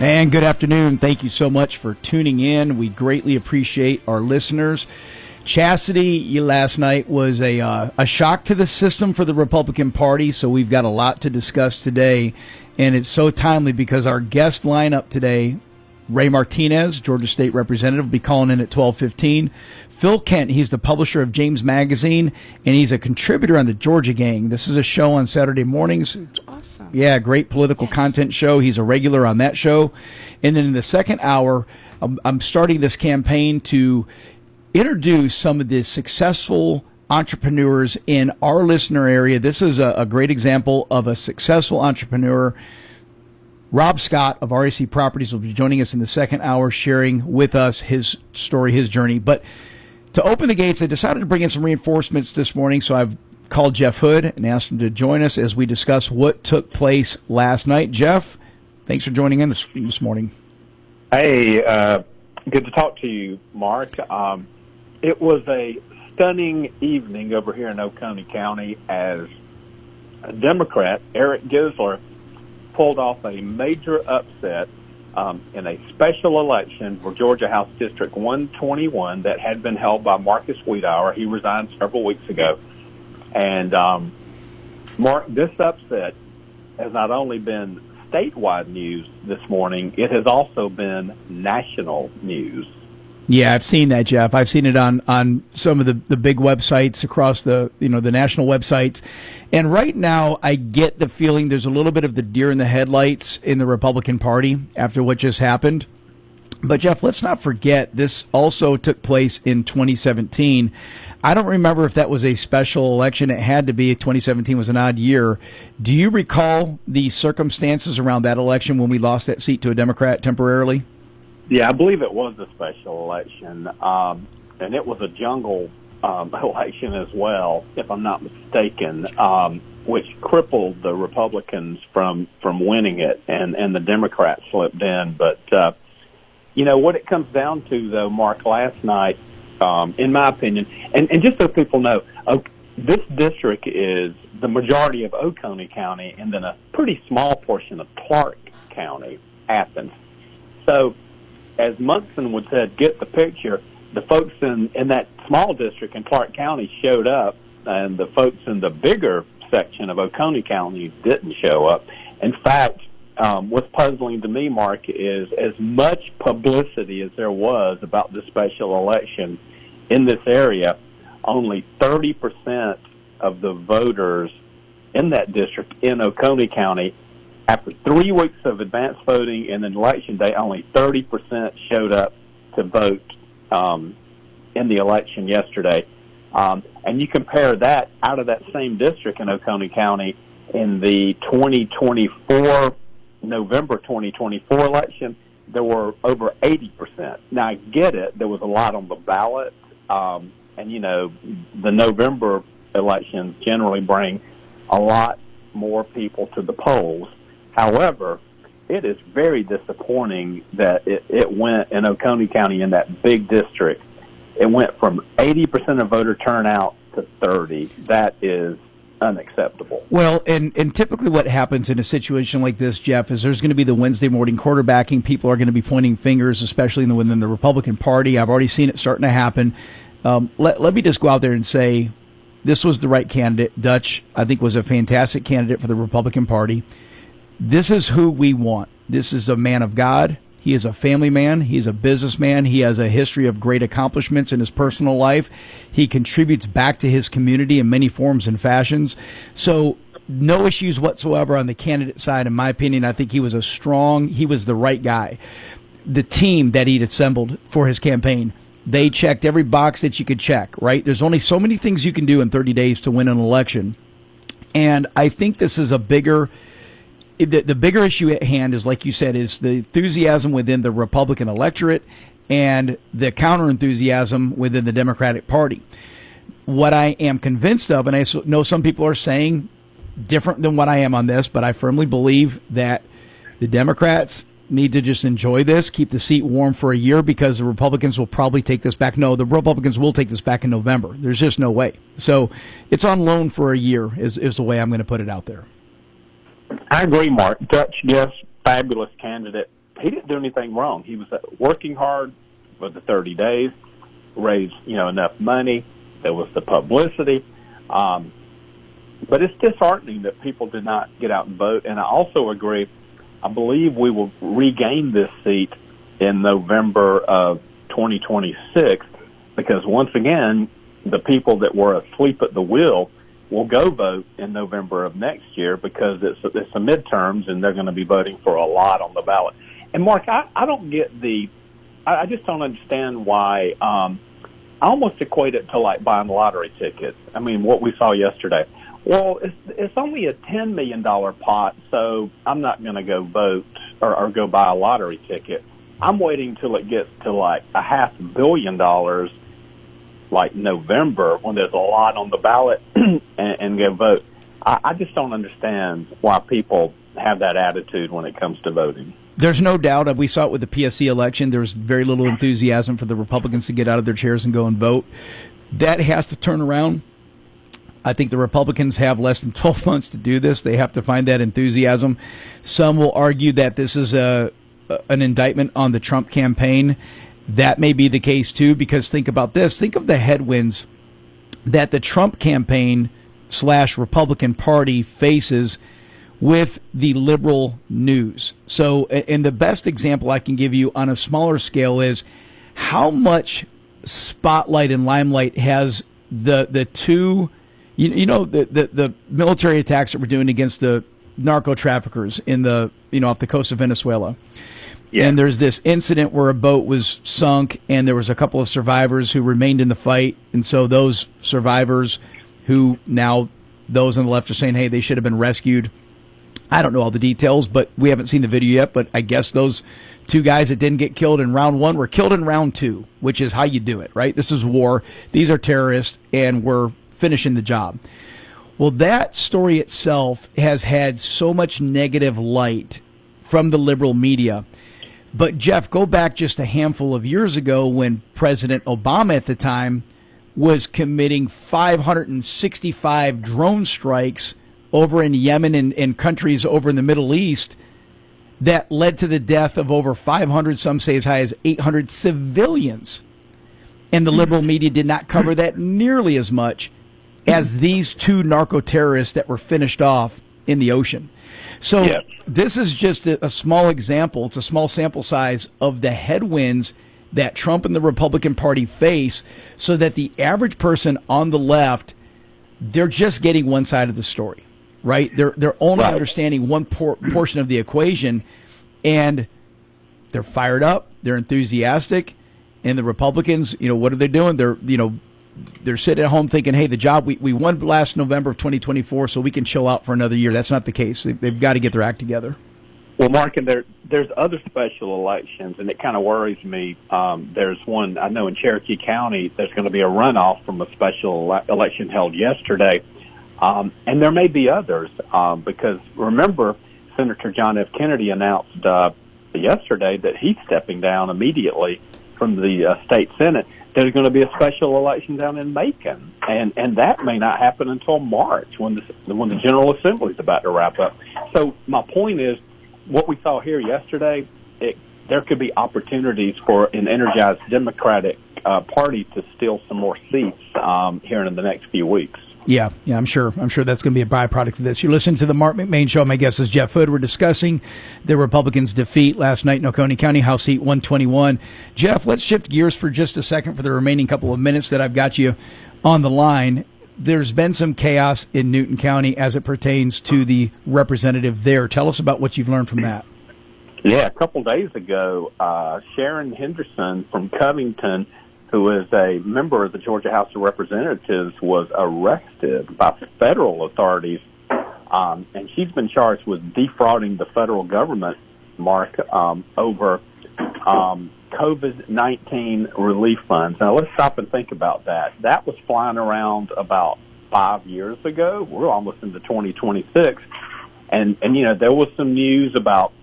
And good afternoon. Thank you so much for tuning in. We greatly appreciate our listeners. Chastity last night was a shock to the system for the Republican Party, so we've got a lot to discuss today. And it's so timely because our guest lineup today, Ray Martinez, Georgia State Representative, will be calling in at 12:15. Phil Kent, he's the publisher of James Magazine, and he's a contributor on the Georgia Gang. This is a show on Saturday mornings. It's awesome. Yeah, great political content show. He's a regular on that show. And then in the second hour, I'm starting this campaign to introduce some of the successful entrepreneurs in our listener area. This is a great example of a successful entrepreneur. Rob Scott of RAC Properties will be joining us in the second hour, sharing with us his story, his journey. But to open the gates, I decided to bring in some reinforcements this morning, so I've called Jeff Hood and asked him to join us as we discuss what took place last night. Jeff, thanks for joining in this morning. Hey, good to talk to you, Mark. It was a stunning evening over here in Oconee County as a Democrat, Eric Gisler, pulled off a major upset in a special election for Georgia House District 121 that had been held by Marcus Wiedauer. He resigned several weeks ago. And, Mark, this upset has not only been statewide news this morning, it has also been national news. Yeah, I've seen that, Jeff. I've seen it on some of the big websites across the national websites. And right now, I get the feeling there's a little bit of the deer in the headlights in the Republican Party after what just happened. But, Jeff, let's not forget this also took place in 2017. I don't remember if that was a special election. It had to be. 2017 was an odd year. Do you recall the circumstances around that election when we lost that seat to a Democrat temporarily? Yeah, I believe it was a special election, and it was a jungle election as well, if I'm not mistaken, which crippled the Republicans from winning it, and the Democrats slipped in. But, what it comes down to, though, Mark, last night, in my opinion, and just so people know, this district is the majority of Oconee County and then a pretty small portion of Clark County, Athens. So, as Munson would say, get the picture, the folks in that small district in Clark County showed up, and the folks in the bigger section of Oconee County didn't show up. In fact, what's puzzling to me, Mark, is as much publicity as there was about the special election in this area, only 30% of the voters in that district in Oconee County, after 3 weeks of advance voting and then election day, only 30% showed up to vote in the election yesterday. And you compare that out of that same district in Oconee County in the November 2024 election, there were over 80%. Now, I get it. There was a lot on the ballot. And, the November elections generally bring a lot more people to the polls. However, it is very disappointing that it went in Oconee County in that big district. It went from 80% of voter turnout to 30%. That is unacceptable. Well, and typically what happens in a situation like this, Jeff, is there's going to be the Wednesday morning quarterbacking. People are going to be pointing fingers, especially within the Republican Party. I've already seen it starting to happen. Let me just go out there and say this was the right candidate. Dutch, I think, was a fantastic candidate for the Republican Party. This is who we want. This is a man of God. He is a family man. He is a businessman. He has a history of great accomplishments in his personal life. He contributes back to his community in many forms and fashions. So no issues whatsoever on the candidate side, in my opinion. I think he was he was the right guy. The team that he'd assembled for his campaign, they checked every box that you could check, right? There's only so many things you can do in 30 days to win an election. And I think this is the bigger issue at hand is, like you said, is the enthusiasm within the Republican electorate and the counter-enthusiasm within the Democratic Party. What I am convinced of, and I know some people are saying different than what I am on this, but I firmly believe that the Democrats need to just enjoy this, keep the seat warm for a year, because the Republicans will probably take this back. No, the Republicans will take this back in November. There's just no way. So it's on loan for a year is the way I'm going to put it out there. I agree, Mark. Dutch, yes, fabulous candidate. he didn't do anything wrong. He was working hard for the 30 days, raised, enough money. There was the publicity. But it's disheartening that people did not get out and vote. And I also agree, I believe we will regain this seat in November of 2026 because, once again, the people that were asleep at the wheel will go vote in November of next year because it's the midterms and they're going to be voting for a lot on the ballot. And, Mark, I don't get I just don't understand why I almost equate it to like buying lottery tickets. I mean, what we saw yesterday. Well, it's only a $10 million pot, so I'm not going to go vote or go buy a lottery ticket. I'm waiting till it gets to like $500 million, like November, when there's a lot on the ballot, and go vote. I just don't understand why people have that attitude when it comes to voting. There's no doubt. We saw it with the PSC election. There was very little enthusiasm for the Republicans to get out of their chairs and go and vote. That has to turn around. I think the Republicans have less than 12 months to do this. They have to find that enthusiasm. Some will argue that this is an indictment on the Trump campaign. That may be the case, too, because think about this. Think of the headwinds that the Trump campaign / Republican Party faces with the liberal news. So, and the best example I can give you on a smaller scale is how much spotlight and limelight has the two... the military attacks that we're doing against the narco traffickers in the, off the coast of Venezuela. Yeah. And there's this incident where a boat was sunk and there was a couple of survivors who remained in the fight. And so those survivors who now those on the left are saying, hey, they should have been rescued. I don't know all the details, but we haven't seen the video yet. But I guess those two guys that didn't get killed in round one were killed in round two, which is how you do it, right? This is war. These are terrorists, and we're finishing the job. Well, that story itself has had so much negative light from the liberal media. But, Jeff, go back just a handful of years ago when President Obama at the time was committing 565 drone strikes over in Yemen and countries over in the Middle East that led to the death of over 500, some say as high as 800 civilians. And the liberal media did not cover that nearly as much as these two narco-terrorists that were finished off in the ocean. So This is just a small example. It's a small sample size of the headwinds that Trump and the Republican Party face, so that the average person on the left, they're just getting one side of the story, right? They're only understanding one portion of the equation, and they're fired up, they're enthusiastic, and the Republicans, what are they doing? They're sitting at home thinking, hey, the job, we won last November of 2024, so we can chill out for another year. That's not the case. They've got to get their act together. Well, Mark, and there's other special elections, and it kind of worries me. There's one, I know in Cherokee County, there's going to be a runoff from a special election held yesterday. And there may be others, because remember, Senator John F. Kennedy announced yesterday that he's stepping down immediately from the state Senate. There's going to be a special election down in Macon, and that may not happen until March when the General Assembly is about to wrap up. So my point is, what we saw here yesterday, there could be opportunities for an energized Democratic Party to steal some more seats here in the next few weeks. Yeah, I'm sure that's going to be a byproduct of this. You're listening to the Marc McMain Show. My guest is Jeff Hood. We're discussing the Republicans' defeat last night in Oconee County, House Seat 121. Jeff, let's shift gears for just a second for the remaining couple of minutes that I've got you on the line. There's been some chaos in Newton County as it pertains to the representative there. Tell us about what you've learned from that. Yeah, a couple days ago, Sharon Henderson from Covington, who is a member of the Georgia House of Representatives, was arrested by federal authorities, and she's been charged with defrauding the federal government, Mark, over COVID-19 relief funds. Now, let's stop and think about that. That was flying around about 5 years ago. We're almost into 2026. And there was some news about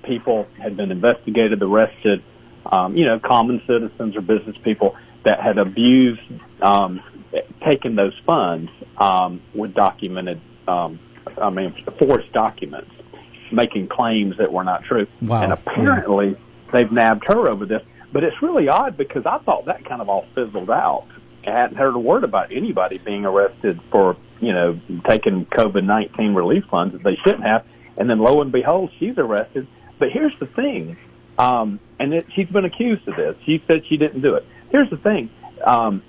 people had been investigated, arrested, common citizens or business people that had abused, taken those funds with documented, forged documents. making claims that were not true. Wow. And apparently they've nabbed her over this. But it's really odd because I thought that kind of all fizzled out. I hadn't heard a word about anybody being arrested for, taking COVID-19 relief funds that they shouldn't have. And then lo and behold, she's arrested. But here's the thing, she's been accused of this. She said she didn't do it. Here's the thing, the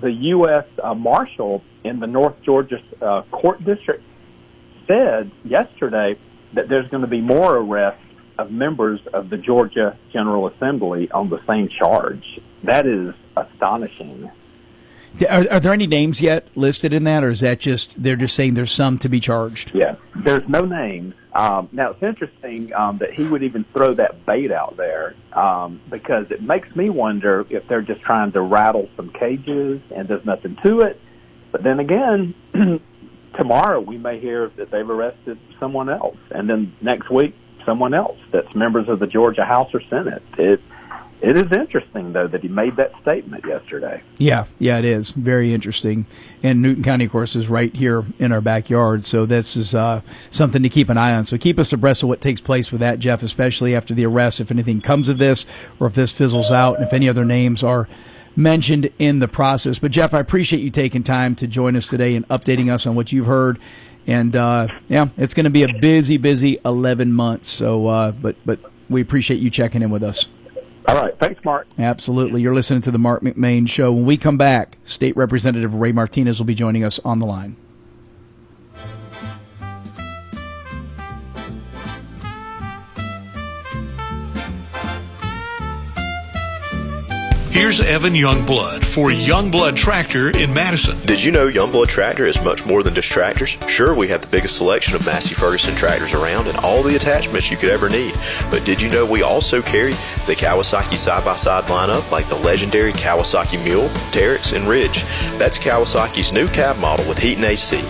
U.S. Marshal in the North Georgia Court District said yesterday that there's going to be more arrests of members of the Georgia General Assembly on the same charge. That is astonishing. Are there any names yet listed in that, or is that they're just saying there's some to be charged? Yeah, there's no names. Now, it's interesting that he would even throw that bait out there because it makes me wonder if they're just trying to rattle some cages and there's nothing to it. But then again, tomorrow we may hear that they've arrested someone else, and then next week someone else that's members of the Georgia House or Senate. It is interesting, though, that he made that statement yesterday. Yeah, it is. Very interesting. And Newton County, of course, is right here in our backyard, so this is something to keep an eye on. So keep us abreast of what takes place with that, Jeff, especially after the arrest, if anything comes of this or if this fizzles out, and if any other names are mentioned in the process. But, Jeff, I appreciate you taking time to join us today and updating us on what you've heard. And, it's going to be a busy 11 months. So, but we appreciate you checking in with us. All right. Thanks, Mark. Absolutely. You're listening to the Marc McMain Show. When we come back, State Representative Ray Martinez will be joining us on the line. Here's Evan Youngblood for Youngblood Tractor in Madison. Did you know Youngblood Tractor is much more than just tractors? Sure, we have the biggest selection of Massey Ferguson tractors around and all the attachments you could ever need. But did you know we also carry the Kawasaki side-by-side lineup like the legendary Kawasaki Mule, Terex, and Ridge? That's Kawasaki's new cab model with heat and AC.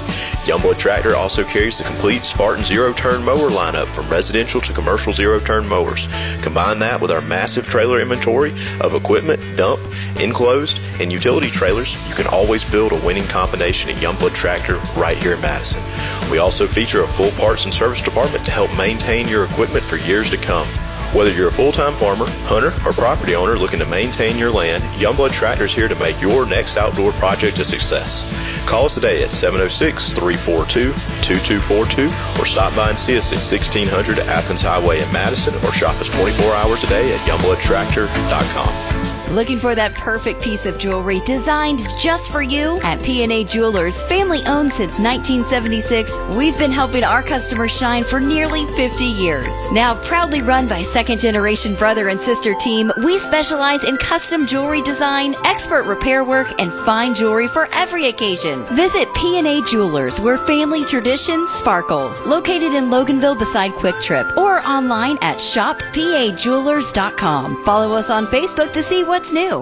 Youngblood Tractor also carries the complete Spartan zero-turn mower lineup from residential to commercial zero-turn mowers. Combine that with our massive trailer inventory of equipment, dump, enclosed, and utility trailers, you can always build a winning combination at Youngblood Tractor right here in Madison. We also feature a full parts and service department to help maintain your equipment for years to come. Whether you're a full-time farmer, hunter, or property owner looking to maintain your land, Youngblood Tractor is here to make your next outdoor project a success. Call us today at 706-342-2242 or stop by and see us at 1600 Athens Highway in Madison or shop us 24 hours a day at youngbloodtractor.com. Looking for that perfect piece of jewelry designed just for you? At P&A Jewelers, family owned since 1976, we've been helping our customers shine for nearly 50 years. Now proudly run by second-generation brother and sister team, we specialize in custom jewelry design, expert repair work, and fine jewelry for every occasion. Visit P&A Jewelers, where family tradition sparkles. Located in Loganville beside Quick Trip, or online at shoppajewelers.com. Follow us on Facebook to see what's new.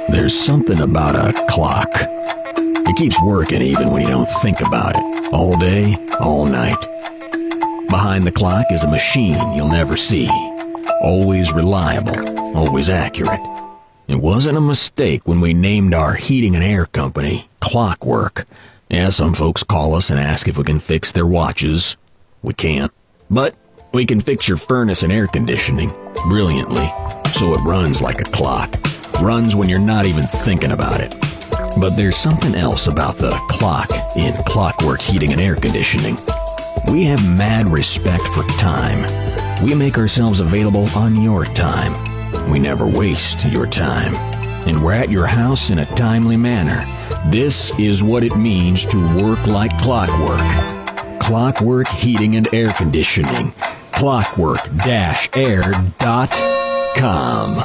There's something about a clock. It keeps working even when you don't think about it. All day, all night. Behind the clock is a machine you'll never see. Always reliable, always accurate. It wasn't a mistake when we named our heating and air company Clockwork. Yeah, some folks call us and ask if we can fix their watches. We can't. But we can fix your furnace and air conditioning brilliantly, so it runs like a clock. Runs when you're not even thinking about it. But there's something else about the clock in Clockwork Heating and Air Conditioning. We have mad respect for time. We make ourselves available on your time. We never waste your time. And we're at your house in a timely manner. This is what it means to work like clockwork. Clockwork Heating and Air Conditioning. Clockwork-air.com.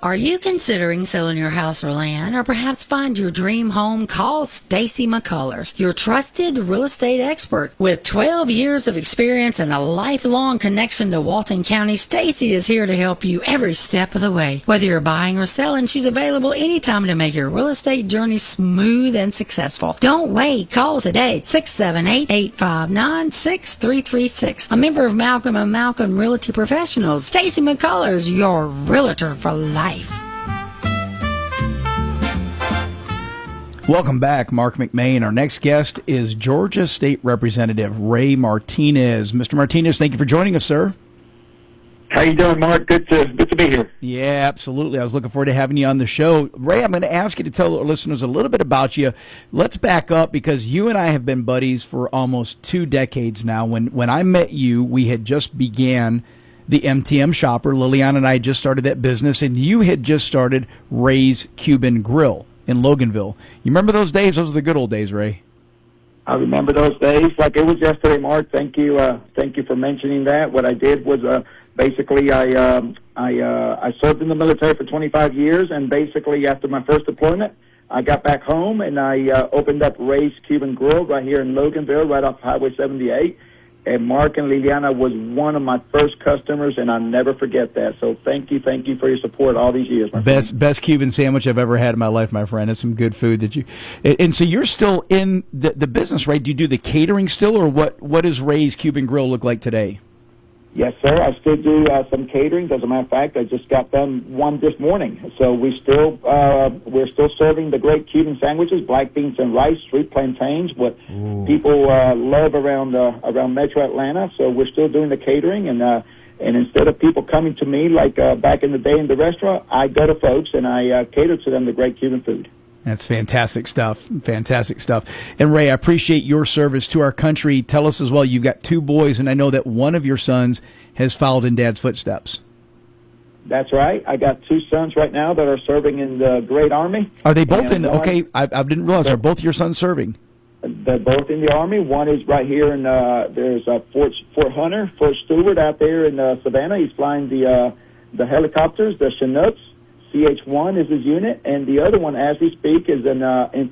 Are you considering selling your house or land, or perhaps find your dream home? Call Stacy McCullers, your trusted real estate expert. With 12 years of experience and a lifelong connection to Walton County, Stacy is here to help you every step of the way. Whether you're buying or selling, she's available anytime to make your real estate journey smooth and successful. Don't wait. Call today, 678-859-6336. A member of Malcolm & Malcolm Realty Professionals. Stacy McCullers, your realtor for life. Welcome back, Marc McMain. Our next guest is Georgia State Representative Ray Martinez. Mr. Martinez, thank you for joining us, sir. How you doing, Mark? Good to be here. Yeah, absolutely. I was looking forward to having you on the show. Ray, I'm going to ask you to tell our listeners a little bit about you. Let's back up because you and I have been buddies for almost 2 decades now. When I met you, we had just began the MTM Shopper. Liliana and I just started that business, and you had just started Ray's Cuban Grill in Loganville. You remember those days? Those were the good old days, Ray. I remember those days like it was yesterday, Mark. Thank you for mentioning that. What I did was basically I served in the military for 25 years, and basically after my first deployment, I got back home and I opened up Ray's Cuban Grill right here in Loganville, right off Highway 78. And Mark and Liliana was one of my first customers, and I'll never forget that. So thank you for your support all these years, my friend. Best Cuban sandwich I've ever had in my life, my friend. It's some good food that you. And so you're still in the business, right? Do you do the catering still, or what does Ray's Cuban Grill look like today? Yes, sir. I still do some catering. As a matter of fact, I just got done one this morning. So we're still serving the great Cuban sandwiches, black beans and rice, sweet plantains, what people love around Metro Atlanta. So we're still doing the catering, and instead of people coming to me like back in the day in the restaurant, I go to folks and I cater to them the great Cuban food. That's fantastic stuff. Fantastic stuff. And Ray, I appreciate your service to our country. Tell us as well, you've got 2 boys, and I know that one of your sons has followed in Dad's footsteps. That's right. I got 2 sons right now that are serving in the Great Army. Are they both in? Okay, I didn't realize. Are both your sons serving? They're both in the Army. One is right here in there's Fort Hunter, Fort Stewart out there in Savannah. He's flying the helicopters, the Chinooks. CH-1 is his unit, and the other one, as we speak, is in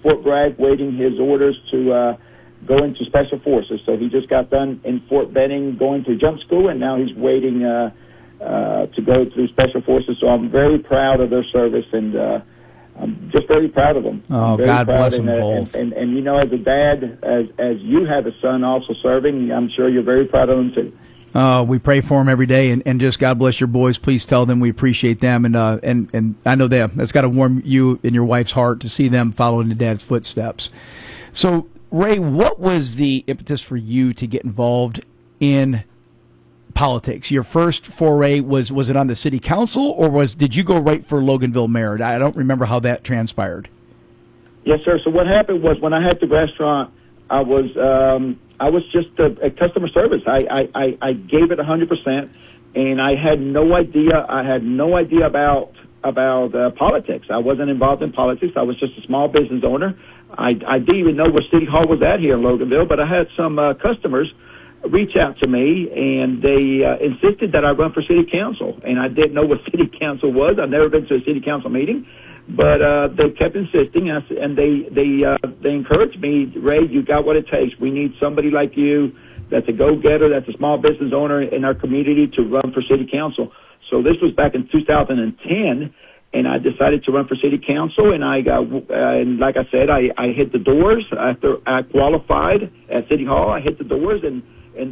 Fort Bragg waiting his orders to go into Special Forces. So he just got done in Fort Benning going to jump school, and now he's waiting to go through Special Forces. So I'm very proud of their service, and I'm just very proud of them. Oh, God bless them both. And you know, as a dad, as you have a son also serving, I'm sure you're very proud of them too. We pray for them every day, and just God bless your boys. Please tell them we appreciate them, and I know that's got to warm you and your wife's heart to see them following in Dad's footsteps. So, Ray, what was the impetus for you to get involved in politics? Your first foray was it on the city council, or did you go right for Loganville mayor? I don't remember how that transpired. Yes, sir. So what happened was when I had the restaurant, I was just a customer service. I gave it 100%, and I had no idea. I had no idea about politics. I wasn't involved in politics. I was just a small business owner. I didn't even know where City Hall was at here in Loganville, but I had some customers reach out to me, and they insisted that I run for city council. And I didn't know what city council was. I've never been to a city council meeting. But they kept insisting, and they encouraged me, Ray, you got what it takes. We need somebody like you that's a go-getter, that's a small business owner in our community to run for city council. So this was back in 2010, and I decided to run for city council, and I got, and like I said, I hit the doors. After I qualified at City Hall, I hit the doors and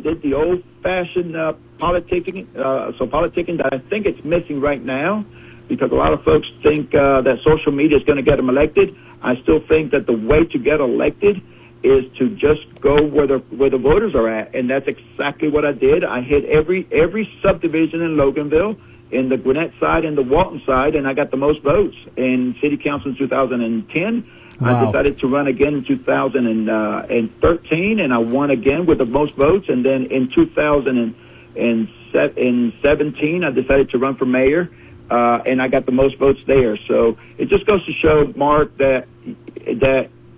did the old-fashioned politicking, so politicking that I think it's missing right now, because a lot of folks think that social media is going to get them elected. I still think that the way to get elected is to just go where the voters are at, and that's exactly what I did. I hit every subdivision in Loganville, in the Gwinnett side and the Walton side, and I got the most votes. In city council in 2010, wow. I decided to run again in 2013, and I won again with the most votes. And then in 2017, I decided to run for mayor. And I got the most votes there. So it just goes to show, Mark, that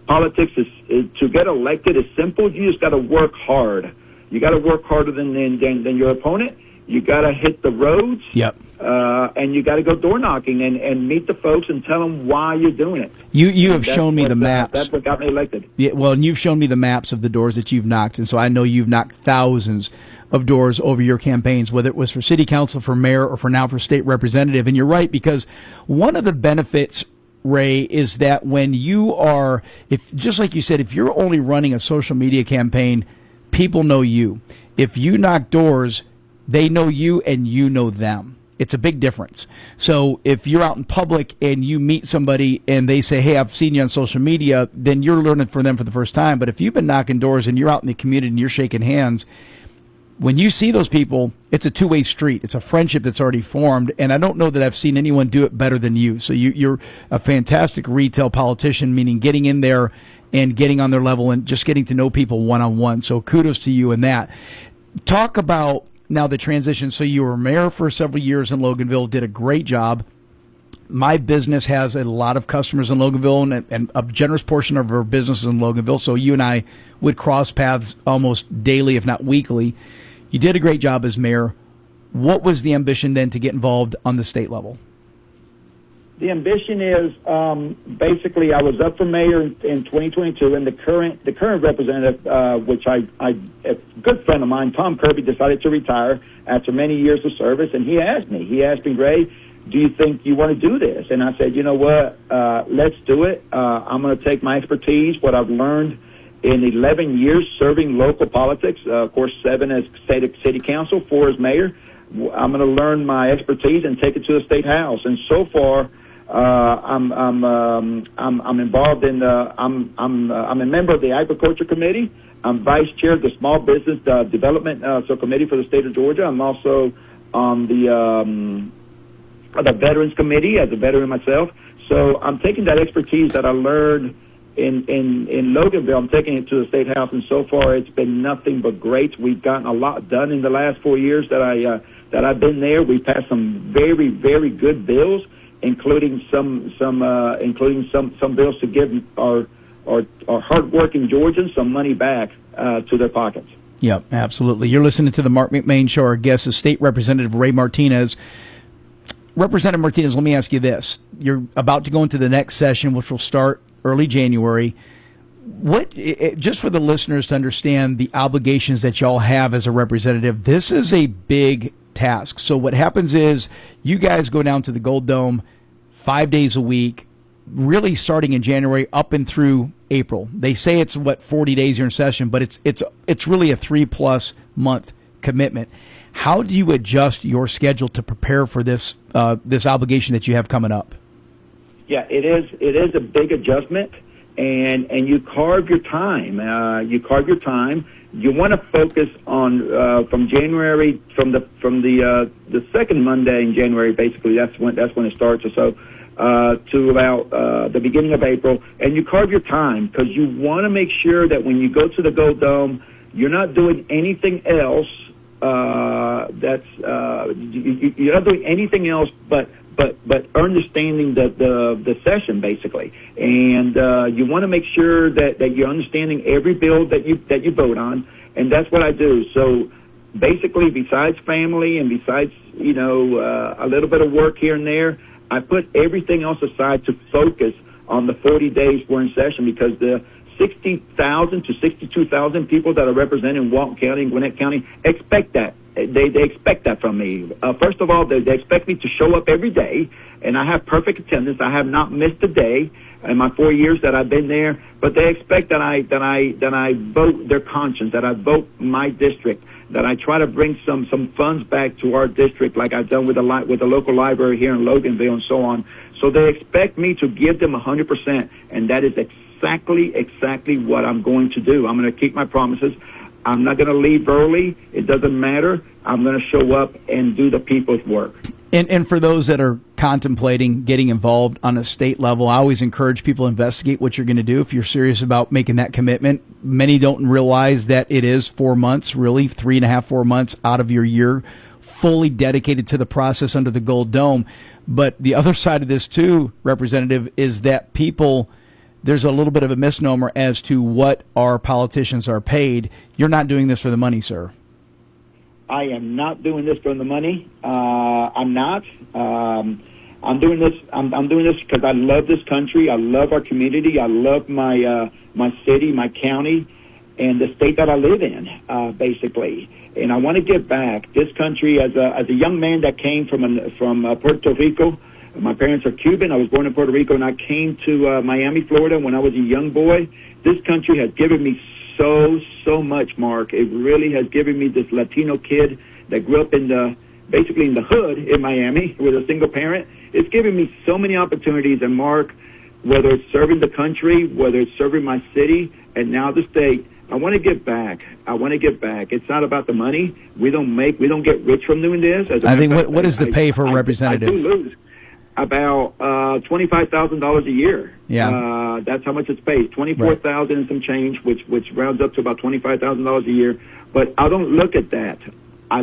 politics is to get elected is simple. You just got to work hard. You got to work harder than your opponent. You got to hit the roads. Yep. And you got to go door knocking and meet the folks and tell them why you're doing it. You have shown me the maps. That's what got me elected. Yeah, well, and you've shown me the maps of the doors that you've knocked, and so I know you've knocked thousands of doors over your campaigns, whether it was for city council, for mayor, or for now for state representative. And you're right, because one of the benefits, Ray, is that when you are, just like you said, if you're only running a social media campaign, people know you. If you knock doors, they know you and you know them. It's a big difference. So if you're out in public and you meet somebody and they say, hey, I've seen you on social media, then you're learning from them for the first time. But if you've been knocking doors and you're out in the community and you're shaking hands, when you see those people, it's a two-way street. It's a friendship that's already formed. And I don't know that I've seen anyone do it better than you. So you're a fantastic retail politician, meaning getting in there and getting on their level and just getting to know people one-on-one. So kudos to you in that. Talk about now the transition. So you were mayor for several years in Loganville, did a great job. My business has a lot of customers in Loganville and a generous portion of our business is in Loganville. So you and I would cross paths almost daily, if not weekly. You did a great job as mayor. What was the ambition then to get involved on the state level? The ambition is basically I was up for mayor in 2022, and the current representative, which a good friend of mine, Tom Kirby, decided to retire after many years of service, and he asked me, Ray, do you think you want to do this? And I said, you know what, let's do it. I'm going to take my expertise, what I've learned in 11 years serving local politics, of course, 7 as city council, 4 as mayor. I'm going to learn my expertise and take it to the state house. And so far, I'm involved in I'm a member of the agriculture committee. I'm vice chair of the small business development committee for the state of Georgia. I'm also on the veterans committee as a veteran myself. So I'm taking that expertise that I learned in Loganville. I'm taking it to the state house, and so far it's been nothing but great. We've gotten a lot done in the last 4 years that I've been there. We passed some very, very good bills, including some bills to give our hardworking Georgians some money back to their pockets. Yep, absolutely. You're listening to the Marc McMain Show. Our guest is State Representative Ray Martinez. Representative Martinez, let me ask you this. You're about to go into the next session, which will start early January. Just for the listeners to understand the obligations that y'all have as a representative, this is a big task. So what happens is you guys go down to the Gold Dome 5 days a week, really starting in January up and through April. They say it's 40 days you're in session, but it's really a 3+ month commitment. How do you adjust your schedule to prepare for this obligation that you have coming up? Yeah, it is a big adjustment, and you carve your time. You want to focus on from January, from the second Monday in January. Basically, that's when it starts. Or so to about the beginning of April, and you carve your time because you want to make sure that when you go to the Gold Dome, you're not doing anything else. You're not doing anything else but understanding the session basically, and you want to make sure that you're understanding every bill that you vote on, and that's what I do. So basically, besides family and besides a little bit of work here and there, I put everything else aside to focus on the 40 days we're in session, because the 60,000 to 62,000 people that are represented in Walton County and Gwinnett County expect that. They expect that from me. First of all, they expect me to show up every day, and I have perfect attendance. I have not missed a day in my 4 years that I've been there. But they expect that I vote their conscience, that I vote my district, that I try to bring some funds back to our district, like I've done with the local library here in Loganville and so on. So they expect me to give them 100%, and that is exactly what I'm going to do. I'm going to keep my promises. I'm not going to leave early. It doesn't matter. I'm going to show up and do the people's work. And for those that are contemplating getting involved on a state level, I always encourage people to investigate what you're going to do if you're serious about making that commitment. Many don't realize that it is 4 months, really 3.5, 4 months out of your year, fully dedicated to the process under the Gold Dome. But the other side of this too, Representative, is that there's a little bit of a misnomer as to what our politicians are paid. You're not doing this for the money, sir. I am not doing this for the money. I'm not. I'm doing this. I'm doing this because I love this country. I love our community. I love my city, my county, and the state that I live in, basically. And I want to give back. This country, as a young man that came from Puerto Rico. My parents are Cuban. I was born in Puerto Rico, and I came to Miami, Florida when I was a young boy. This country has given me so much, Mark. It really has given me this Latino kid that grew up in the basically in the hood in Miami with a single parent. It's given me so many opportunities. And Mark, whether it's serving the country, whether it's serving my city, and now the state, I want to give back. It's not about the money. We don't get rich from doing this. I think what is the pay for a representative? I do lose about $25,000 a year. Yeah, that's how much it's paid. $24,000 and some change, which rounds up to about $25,000 a year. But I don't look at that. I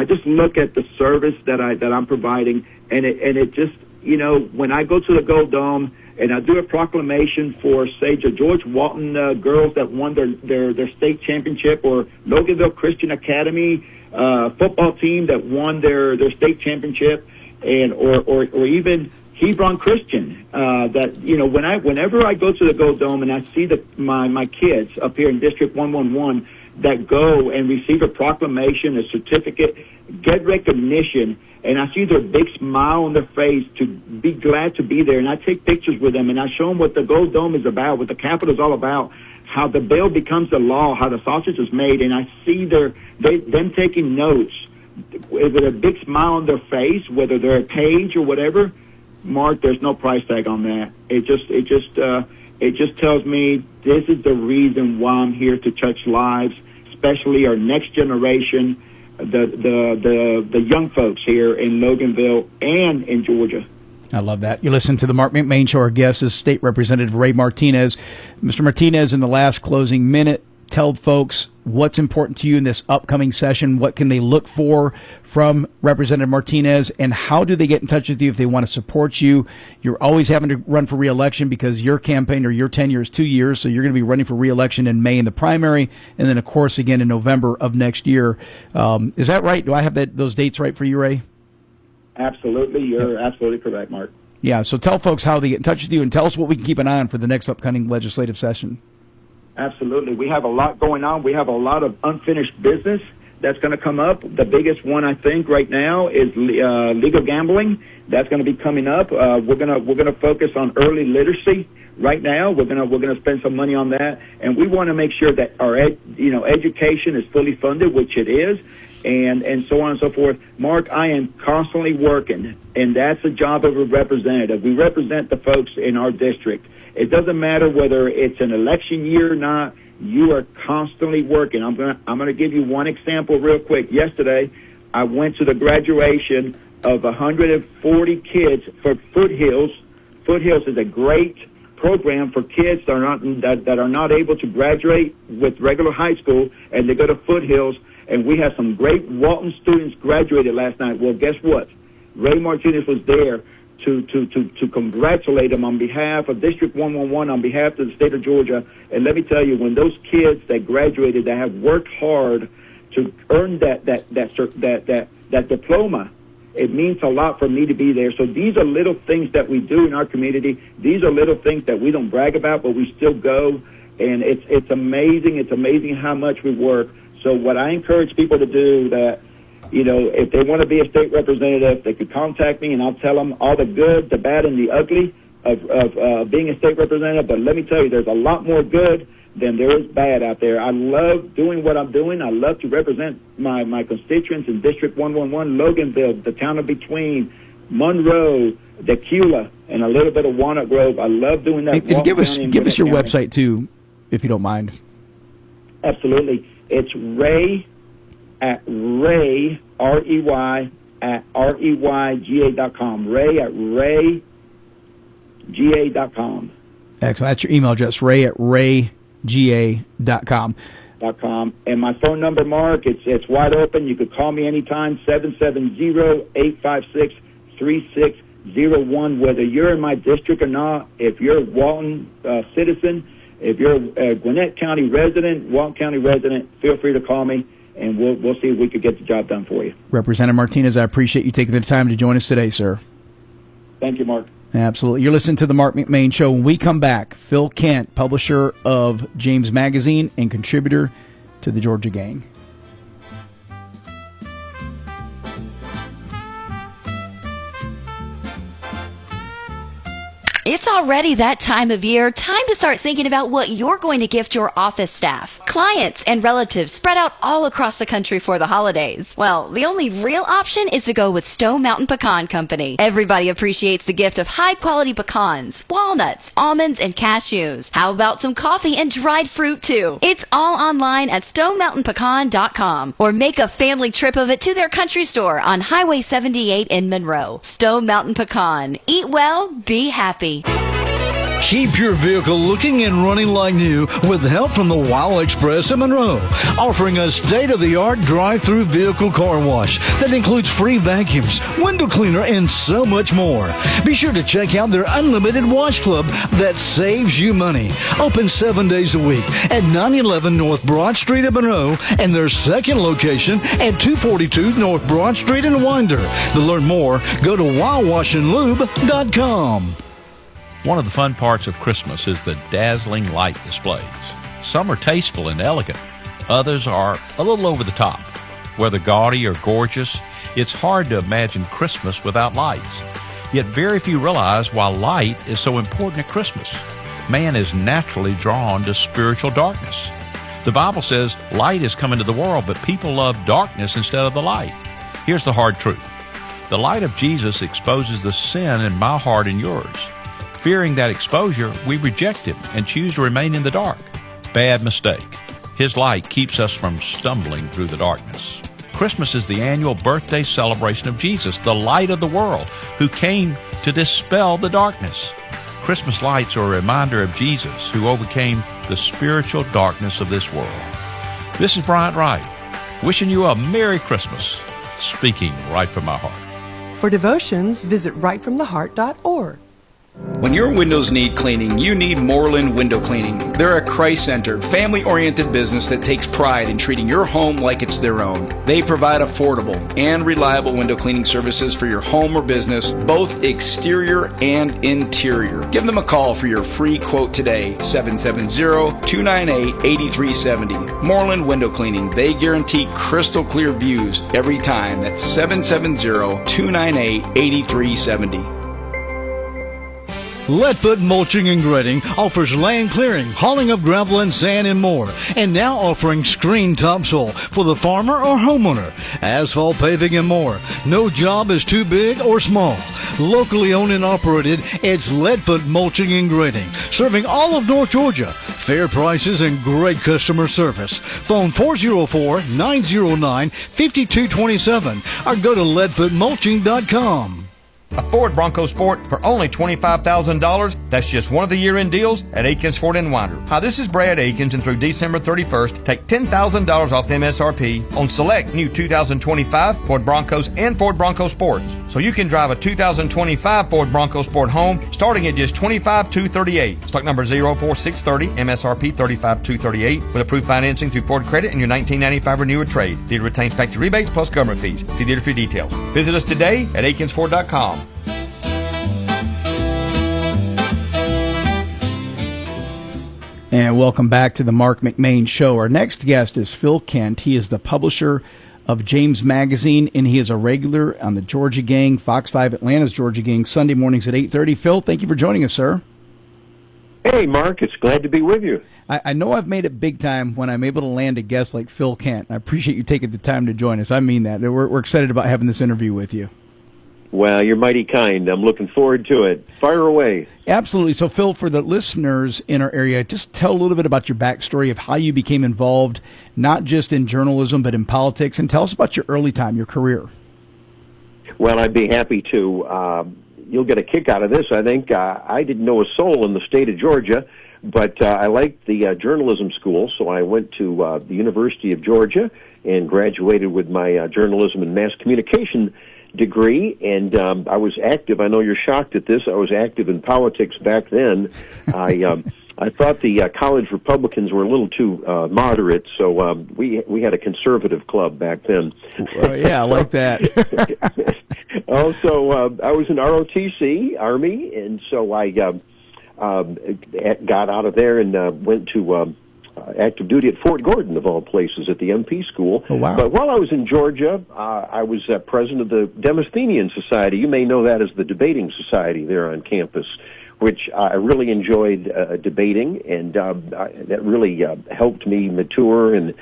just look at the service that I'm providing, and it just, when I go to the Gold Dome and I do a proclamation for, say, the George Walton girls that won their state championship, or Loganville Christian Academy football team that won their state championship, and or even Hebron Christian, that whenever I go to the Gold Dome and I see my kids up here in District 111 that go and receive a proclamation, a certificate, get recognition, and I see their big smile on their face to be glad to be there, and I take pictures with them, and I show them what the Gold Dome is about, what the Capitol is all about, how the bill becomes the law, how the sausage is made, and I see them taking notes with a big smile on their face, whether they're a page or whatever. Mark, there's no price tag on that. It just tells me this is the reason why I'm here to touch lives, especially our next generation, the young folks here in Loganville and in Georgia. I love that. You listen to the Marc McMain Show. Our guest is State Representative Ray Martinez. Mr. Martinez, in the last closing minute, tell folks what's important to you in this upcoming session. What can they look for from Representative Martinez, and how do they get in touch with you if they want to support you? You're always having to run for re-election because your campaign or your tenure is 2 years, so you're going to be running for re-election in May in the primary, and then, of course, again in November of next year. Is that right? Do I have those dates right for you, Ray? Absolutely. You're absolutely correct, Mark. Yeah, so tell folks how they get in touch with you, and tell us what we can keep an eye on for the next upcoming legislative session. Absolutely. We have a lot going on. We have a lot of unfinished business that's going to come up. The biggest one, I think, right now is legal gambling. That's going to be coming up. We're going to focus on early literacy right now. We're going to spend some money on that, and we want to make sure that our education is fully funded, which it is, and so on and so forth. Mark, I am constantly working, and that's the job of a representative. We represent the folks in our district. It doesn't matter whether it's an election year or not. You are constantly working. I'm gonna give you one example real quick. Yesterday, I went to the graduation of 140 kids for Foothills. Foothills is a great program for kids that are not able to graduate with regular high school, and they go to Foothills. And we had some great Walton students graduated last night. Well, guess what? Ray Martinez was there to congratulate them on behalf of District 111, on behalf of the state of Georgia. And let me tell you, when those kids that graduated, that have worked hard to earn that diploma, it means a lot for me to be there. So these are little things that we do in our community. These are little things that we don't brag about, but we still go. And it's amazing. It's amazing how much we work. So what I encourage people to do, that if they want to be a state representative, they could contact me, and I'll tell them all the good, the bad, and the ugly of being a state representative. But let me tell you, there's a lot more good than there is bad out there. I love doing what I'm doing. I love to represent my constituents in District 111, Loganville, the town of between, Monroe, Decula, and a little bit of Walnut Grove. I love doing that. And give us your website, too, if you don't mind. Absolutely. It's Ray, R-E-Y, at REYGA.com. Ray at RayGA.com. Excellent. That's your email address, Ray at RayGA.com. And my phone number, Mark, it's wide open. You could call me anytime, 770-856-3601, whether you're in my district or not. If you're a Walton citizen, if you're a Gwinnett County resident, Walton County resident, feel free to call me, and we'll see if we could get the job done for you. Representative Martinez, I appreciate you taking the time to join us today, sir. Thank you, Mark. Absolutely. You're listening to the Marc McMain Show. When we come back, Phil Kent, publisher of James Magazine and contributor to the Georgia Gang. It's already that time of year. Time to start thinking about what you're going to gift your office staff, clients, and relatives spread out all across the country for the holidays. Well, the only real option is to go with Stone Mountain Pecan Company. Everybody appreciates the gift of high-quality pecans, walnuts, almonds, and cashews. How about some coffee and dried fruit, too? It's all online at stonemountainpecan.com, or make a family trip of it to their country store on Highway 78 in Monroe. Stone Mountain Pecan. Eat well, be happy. Keep your vehicle looking and running like new with help from the Wow Express in Monroe, offering a state-of-the-art drive-through vehicle car wash that includes free vacuums, window cleaner, and so much more. Be sure to check out their unlimited wash club that saves you money. Open 7 days a week at 911 North Broad Street in Monroe and their second location at 242 North Broad Street in Winder. To learn more, go to wowwashandlube.com. One of the fun parts of Christmas is the dazzling light displays. Some are tasteful and elegant. Others are a little over the top. Whether gaudy or gorgeous, it's hard to imagine Christmas without lights. Yet very few realize why light is so important at Christmas. Man is naturally drawn to spiritual darkness. The Bible says light is come into the world, but people love darkness instead of the light. Here's the hard truth. The light of Jesus exposes the sin in my heart and yours. Fearing that exposure, we reject him and choose to remain in the dark. Bad mistake. His light keeps us from stumbling through the darkness. Christmas is the annual birthday celebration of Jesus, the light of the world, who came to dispel the darkness. Christmas lights are a reminder of Jesus, who overcame the spiritual darkness of this world. This is Bryant Wright, wishing you a Merry Christmas, speaking right from my heart. For devotions, visit rightfromtheheart.org. When your windows need cleaning, you need Moreland Window Cleaning. They're a Christ-centered, family-oriented business that takes pride in treating your home like it's their own. They provide affordable and reliable window cleaning services for your home or business, both exterior and interior. Give them a call for your free quote today, 770-298-8370. Moreland Window Cleaning. They guarantee crystal clear views every time. That's 770-298-8370. Leadfoot Mulching and Grading offers land clearing, hauling of gravel and sand, and more. And now offering screen topsoil for the farmer or homeowner, asphalt paving, and more. No job is too big or small. Locally owned and operated, it's Leadfoot Mulching and Grading, serving all of North Georgia. Fair prices and great customer service. Phone 404-909-5227 or go to leadfootmulching.com. A Ford Bronco Sport for only $25,000. That's just one of the year-end deals at Aikens Ford in Winder. Hi, this is Brad Aikens, and through December 31st, take $10,000 off the MSRP on select new 2025 Ford Broncos and Ford Bronco Sports. So you can drive a 2025 Ford Bronco Sport home starting at just $25,238. Stock number 04630, MSRP $35,238 with approved financing through Ford Credit and your 1995 Renewer Trade. Dealer retains factory rebates plus government fees. See dealer for details. Visit us today at AikensFord.com. And welcome back to the Marc McMain Show. Our next guest is Phil Kent. He is the publisher of James Magazine, and he is a regular on the Georgia Gang, Fox 5 Atlanta's Georgia Gang, Sunday mornings at 8:30. Phil, thank you for joining us, sir. Hey, Mark, it's glad to be with you. I know I've made it big time when I'm able to land a guest like Phil Kent. I appreciate you taking the time to join us. I mean that. We're excited about having this interview with you. Well, you're mighty kind. I'm looking forward to it. Fire away. Absolutely. So, Phil, for the listeners in our area, just tell a little bit about your backstory of how you became involved, not just in journalism, but in politics, and tell us about your early time, your career. Well, I'd be happy to. You'll get a kick out of this, I think. I didn't know a soul in the state of Georgia, but I liked the journalism school, so I went to the University of Georgia and graduated with my journalism and mass communication degree, and I was active. I know you're shocked at this. I was active in politics back then. I thought the college Republicans were a little too moderate, so we had a conservative club back then. Yeah, I like that. Also, I was in ROTC, Army, and so I got out of there and went to active duty at Fort Gordon, of all places, at the MP school. Oh, wow. But while I was in Georgia, I was president of the Demosthenian Society. You may know that as the debating society there on campus, which I really enjoyed debating, and that really helped me mature and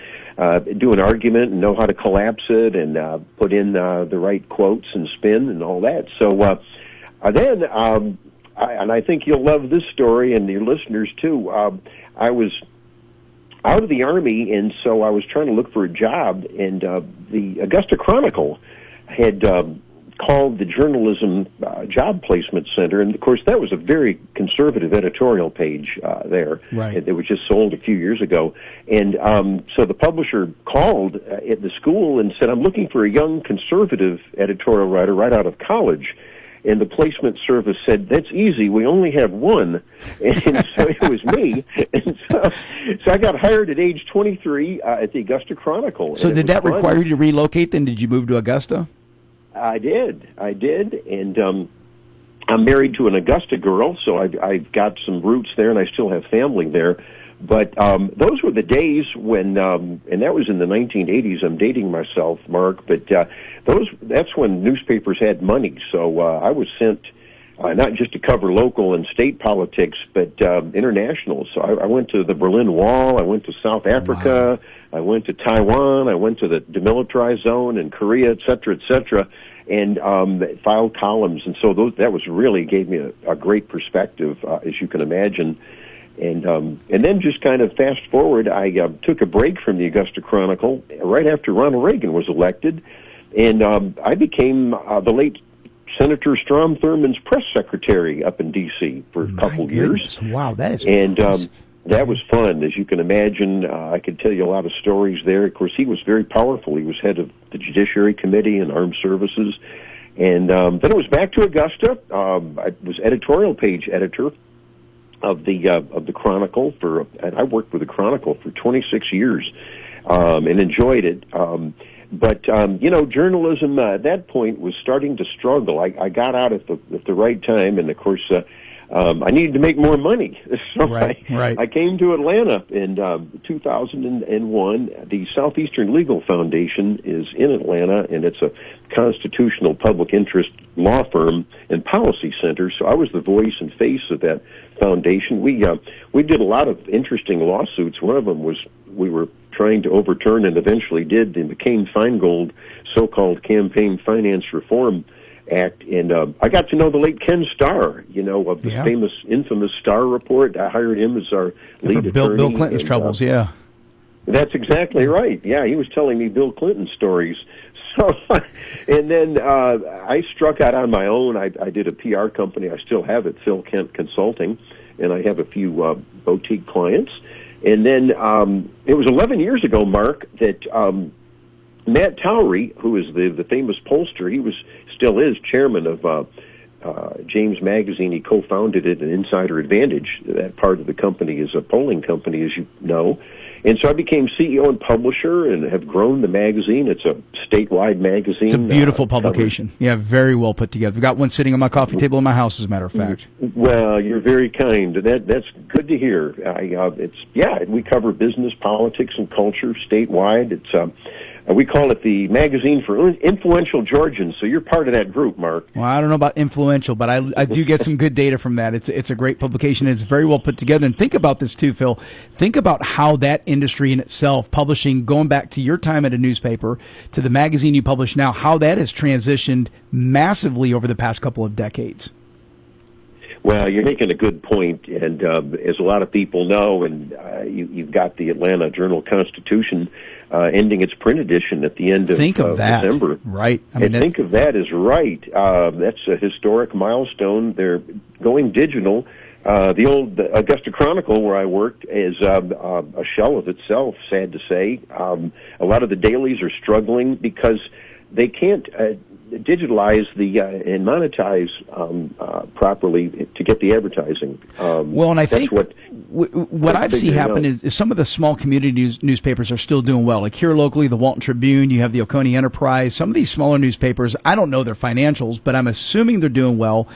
do an argument and know how to collapse it and put in the right quotes and spin and all that. So then, I think you'll love this story, and your listeners too. I was out of the Army, and so I was trying to look for a job, and the Augusta Chronicle had called the Journalism Job Placement Center, and of course that was a very conservative editorial page there. Right. It was just sold a few years ago, and so the publisher called at the school and said, "I'm looking for a young conservative editorial writer right out of college." And the placement service said, "That's easy. We only have one." And so it was me. And so I got hired at age 23 at the Augusta Chronicle. So did that require you to relocate then? Did you move to Augusta? I did. And I'm married to an Augusta girl, so I've got some roots there, and I still have family there. But those were the days when, and that was in the 1980s. I'm dating myself, Mark, but that's when newspapers had money. So I was sent not just to cover local and state politics, but international. So I went to the Berlin Wall. I went to South Africa. Wow. I went to Taiwan. I went to the demilitarized zone in Korea, et cetera, and filed columns. And so that was really gave me a great perspective, as you can imagine. And then just kind of fast forward, I took a break from the Augusta Chronicle right after Ronald Reagan was elected, and I became the late Senator Strom Thurmond's press secretary up in D.C. for a couple years. Wow, that is and that was fun, as you can imagine. I could tell you a lot of stories there. Of course, he was very powerful. He was head of the Judiciary Committee and Armed Services, and then it was back to Augusta. I was editorial page editor of the Chronicle and I worked with the Chronicle for 26 years, and enjoyed it. But journalism at that point was starting to struggle. I got out at the right time, and of course, I needed to make more money. So right. I came to Atlanta in 2001. The Southeastern Legal Foundation is in Atlanta, and it's a constitutional public interest law firm and policy center. So I was the voice and face of that foundation. We did a lot of interesting lawsuits. One of them was we were trying to overturn, and eventually did, the McCain-Feingold so-called Campaign Finance Reform Act, and I got to know the late Ken Starr, of the infamous Starr Report. I hired him as our lead attorney. Bill Clinton's troubles, yeah. That's exactly right. Yeah, he was telling me Bill Clinton stories. So, and then I struck out on my own. I did a PR company. I still have it, Phil Kent Consulting, and I have a few boutique clients. And then it was 11 years ago, Mark, that Matt Towery, who is the famous pollster, he still is chairman of James Magazine. He co-founded it, an Insider Advantage. That part of the company is a polling company, as you know. And so I became CEO and publisher and have grown the magazine. It's a statewide magazine. It's a beautiful publication. Yeah, very well put together. I've got one sitting on my coffee table in my house, as a matter of fact. Well, you're very kind. That's good to hear. We cover business, politics, and culture statewide. It's we call it the Magazine for Influential Georgians, so you're part of that group, Mark. Well, I don't know about influential, but I do get some good data from that. It's a great publication, and it's very well put together. And think about this, too, Phil. Think about how that industry in itself, publishing, going back to your time at a newspaper, to the magazine you publish now, how that has transitioned massively over the past couple of decades. Well, you're making a good point, and as a lot of people know, and you've got the Atlanta Journal-Constitution ending its print edition at the end of December. Right. Think of that as right. That's a historic milestone. They're going digital. The old Augusta Chronicle, where I worked, is a shell of itself, sad to say. A lot of the dailies are struggling because they can't digitalize and monetize properly to get the advertising. And I think what I've seen happen is some of the small community newspapers are still doing well. Like here locally, the Walton Tribune, you have the Oconee Enterprise. Some of these smaller newspapers, I don't know their financials, but I'm assuming they're doing well.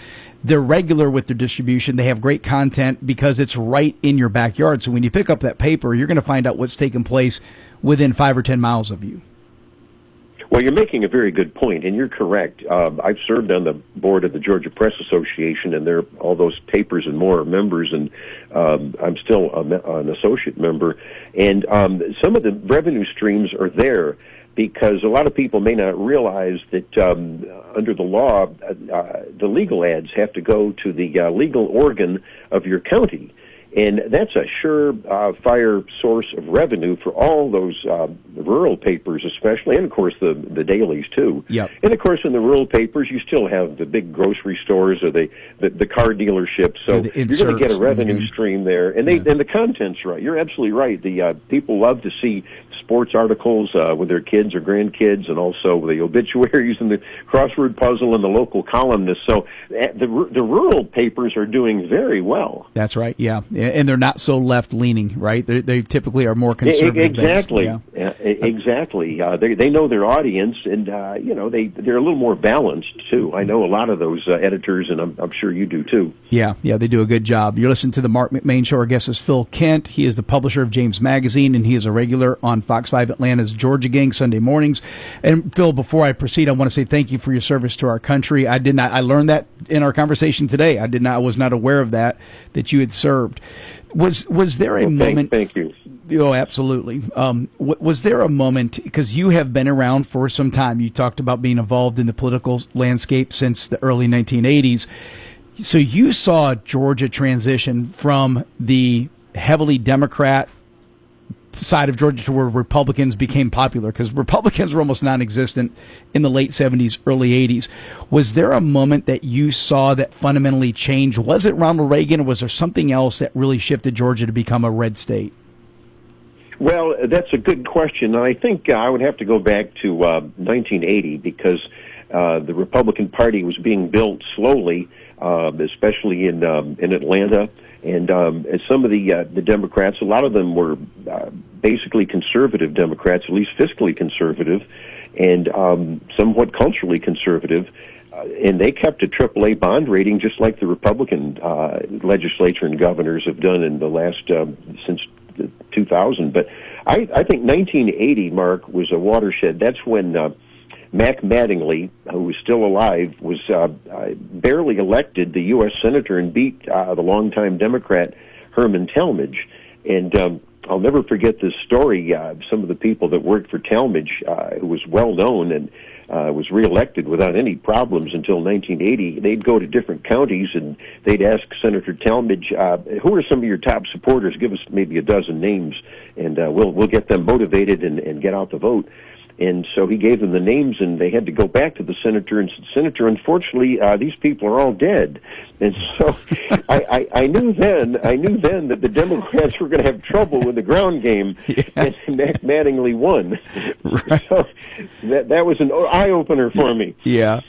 They're regular with their distribution. They have great content because it's right in your backyard. So when you pick up that paper, you're going to find out what's taking place within 5 or 10 miles of you. Well, you're making a very good point, and you're correct. I've served on the board of the Georgia Press Association, and there all those papers and more are members, and I'm still an associate member. And some of the revenue streams are there because a lot of people may not realize that under the law, the legal ads have to go to the legal organ of your county. And that's a sure-fire source of revenue for all those rural papers especially, and, of course, the dailies, too. Yep. And, of course, in the rural papers, you still have the big grocery stores or the car dealerships. So you're going to get a revenue stream there. And and the content's right. You're absolutely right. The people love to see sports articles with their kids or grandkids, and also the obituaries and the crossword puzzle and the local columnists. So the rural papers are doing very well. That's right, yeah. And they're not so left-leaning, right? They typically are more conservative. Exactly. Yeah. Exactly. They know their audience, and they're a little more balanced, too. I know a lot of those editors, and I'm sure you do, too. Yeah, they do a good job. You're listening to the Marc McMain Show. Our guest is Phil Kent. He is the publisher of James Magazine, and he is a regular on Fox 5 Atlanta's Georgia Gang Sunday mornings. And Phil, before I proceed, I want to say thank you for your service to our country. I learned that in our conversation today. I was not aware of that you had served. Was there a moment? Thank you. Oh, absolutely. Was there a moment, because you have been around for some time, you talked about being involved in the political landscape since the early 1980s, so you saw Georgia transition from the heavily Democrat side of Georgia to where Republicans became popular, because Republicans were almost non-existent in the late 70s, early 80s. Was there a moment that you saw that fundamentally changed? Was it Ronald Reagan, or was there something else that really shifted Georgia to become a red state? Well, that's a good question. I think I would have to go back to 1980 because the Republican Party was being built slowly, especially in Atlanta. And some of the Democrats, a lot of them were basically conservative Democrats, at least fiscally conservative, and somewhat culturally conservative. And they kept a AAA bond rating just like the Republican legislature and governors have done in the last, since 2000. But I think 1980, Mark, was a watershed. That's when Mac Mattingly, who was still alive, was barely elected the U.S. Senator and beat the longtime Democrat Herman Talmadge. And I'll never forget this story. Some of the people that worked for Talmadge, who was well known and was reelected without any problems until 1980, they'd go to different counties and they'd ask Senator Talmadge, who are some of your top supporters? Give us maybe a dozen names, and we'll get them motivated and get out the vote. And so he gave them the names, and they had to go back to the senator and said, Senator, unfortunately, these people are all dead. And so I knew then that the Democrats were going to have trouble with the ground game, and Mac Mattingly won. Right. So that was an eye-opener for me. Yeah.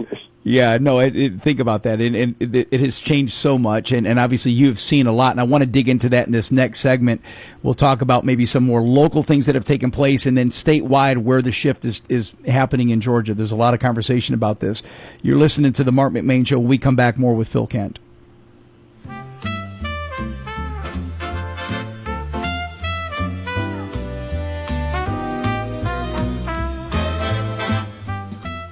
Yeah, no, think about that. And it has changed so much. And obviously you have seen a lot. And I want to dig into that in this next segment. We'll talk about maybe some more local things that have taken place and then statewide where the shift is happening in Georgia. There's a lot of conversation about this. You're listening to the Marc McMain Show. When we come back, more with Phil Kent.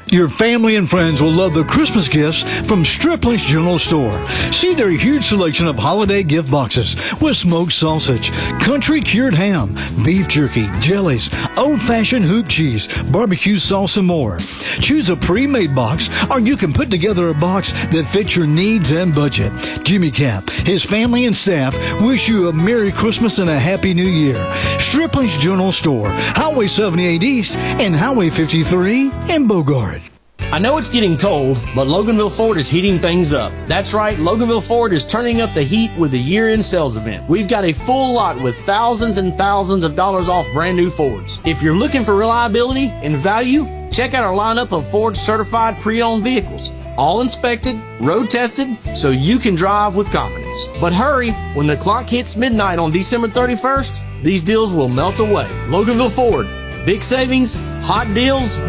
Your family and friends will love the Christmas gifts from Stripling's General Store. See their huge selection of holiday gift boxes with smoked sausage, country cured ham, beef jerky, jellies, old-fashioned hoop cheese, barbecue sauce, and more. Choose a pre-made box, or you can put together a box that fits your needs and budget. Jimmy Cap, his family and staff wish you a Merry Christmas and a Happy New Year. Stripling's General Store, Highway 78 East and Highway 53 in Bogart. I know it's getting cold, but Loganville Ford is heating things up. That's right, Loganville Ford is turning up the heat with the year-end sales event. We've got a full lot with thousands and thousands of dollars off brand new Fords. If you're looking for reliability and value, check out our lineup of Ford certified pre-owned vehicles. All inspected, road tested, so you can drive with confidence. But hurry, when the clock hits midnight on December 31st, these deals will melt away. Loganville Ford, big savings, hot deals,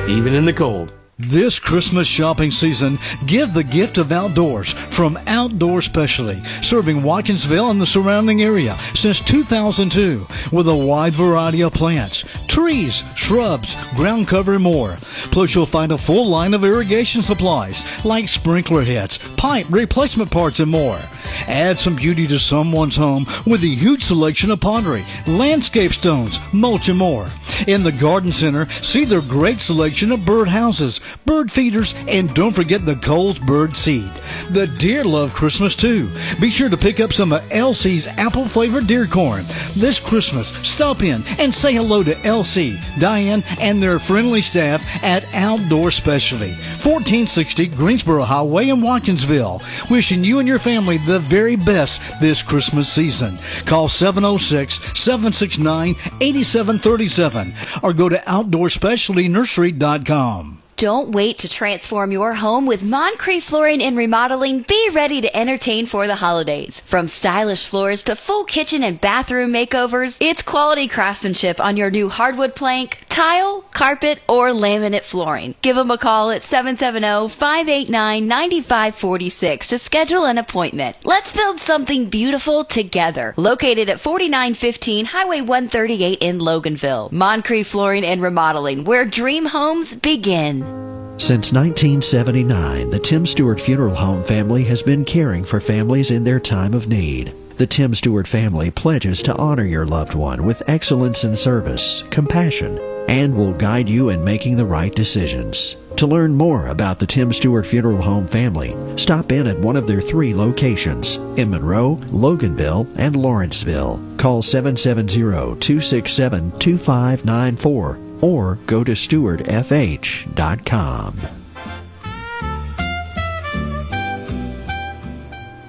even in the cold. This Christmas shopping season, give the gift of outdoors from Outdoor Specialty, serving Watkinsville and the surrounding area since 2002 with a wide variety of plants, trees, shrubs, ground cover, and more. Plus, you'll find a full line of irrigation supplies like sprinkler heads, pipe replacement parts, and more. Add some beauty to someone's home with a huge selection of pottery, landscape stones, mulch, and more. In the garden center, see their great selection of bird houses, bird feeders, and don't forget the Cole's bird seed. The deer love Christmas too. Be sure to pick up some of Elsie's apple-flavored deer corn. This Christmas, stop in and say hello to Elsie, Diane, and their friendly staff at Outdoor Specialty, 1460 Greensboro Highway in Watkinsville. Wishing you and your family the very best this Christmas season. Call 706-769-8737 or go to OutdoorSpecialtyNursery.com. Don't wait to transform your home with Moncrief Flooring and Remodeling. Be ready to entertain for the holidays. From stylish floors to full kitchen and bathroom makeovers, it's quality craftsmanship on your new hardwood plank, tile, carpet, or laminate flooring. Give them a call at 770-589-9546 to schedule an appointment. Let's build something beautiful together. Located at 4915 Highway 138 in Loganville. Moncrief Flooring and Remodeling, where dream homes begin. Since 1979, the Tim Stewart Funeral Home family has been caring for families in their time of need. The Tim Stewart family pledges to honor your loved one with excellence in service, compassion, and will guide you in making the right decisions. To learn more about the Tim Stewart Funeral Home family, stop in at one of their 3 locations in Monroe, Loganville, and Lawrenceville. Call 770-267-2594 or go to StewartFH.com.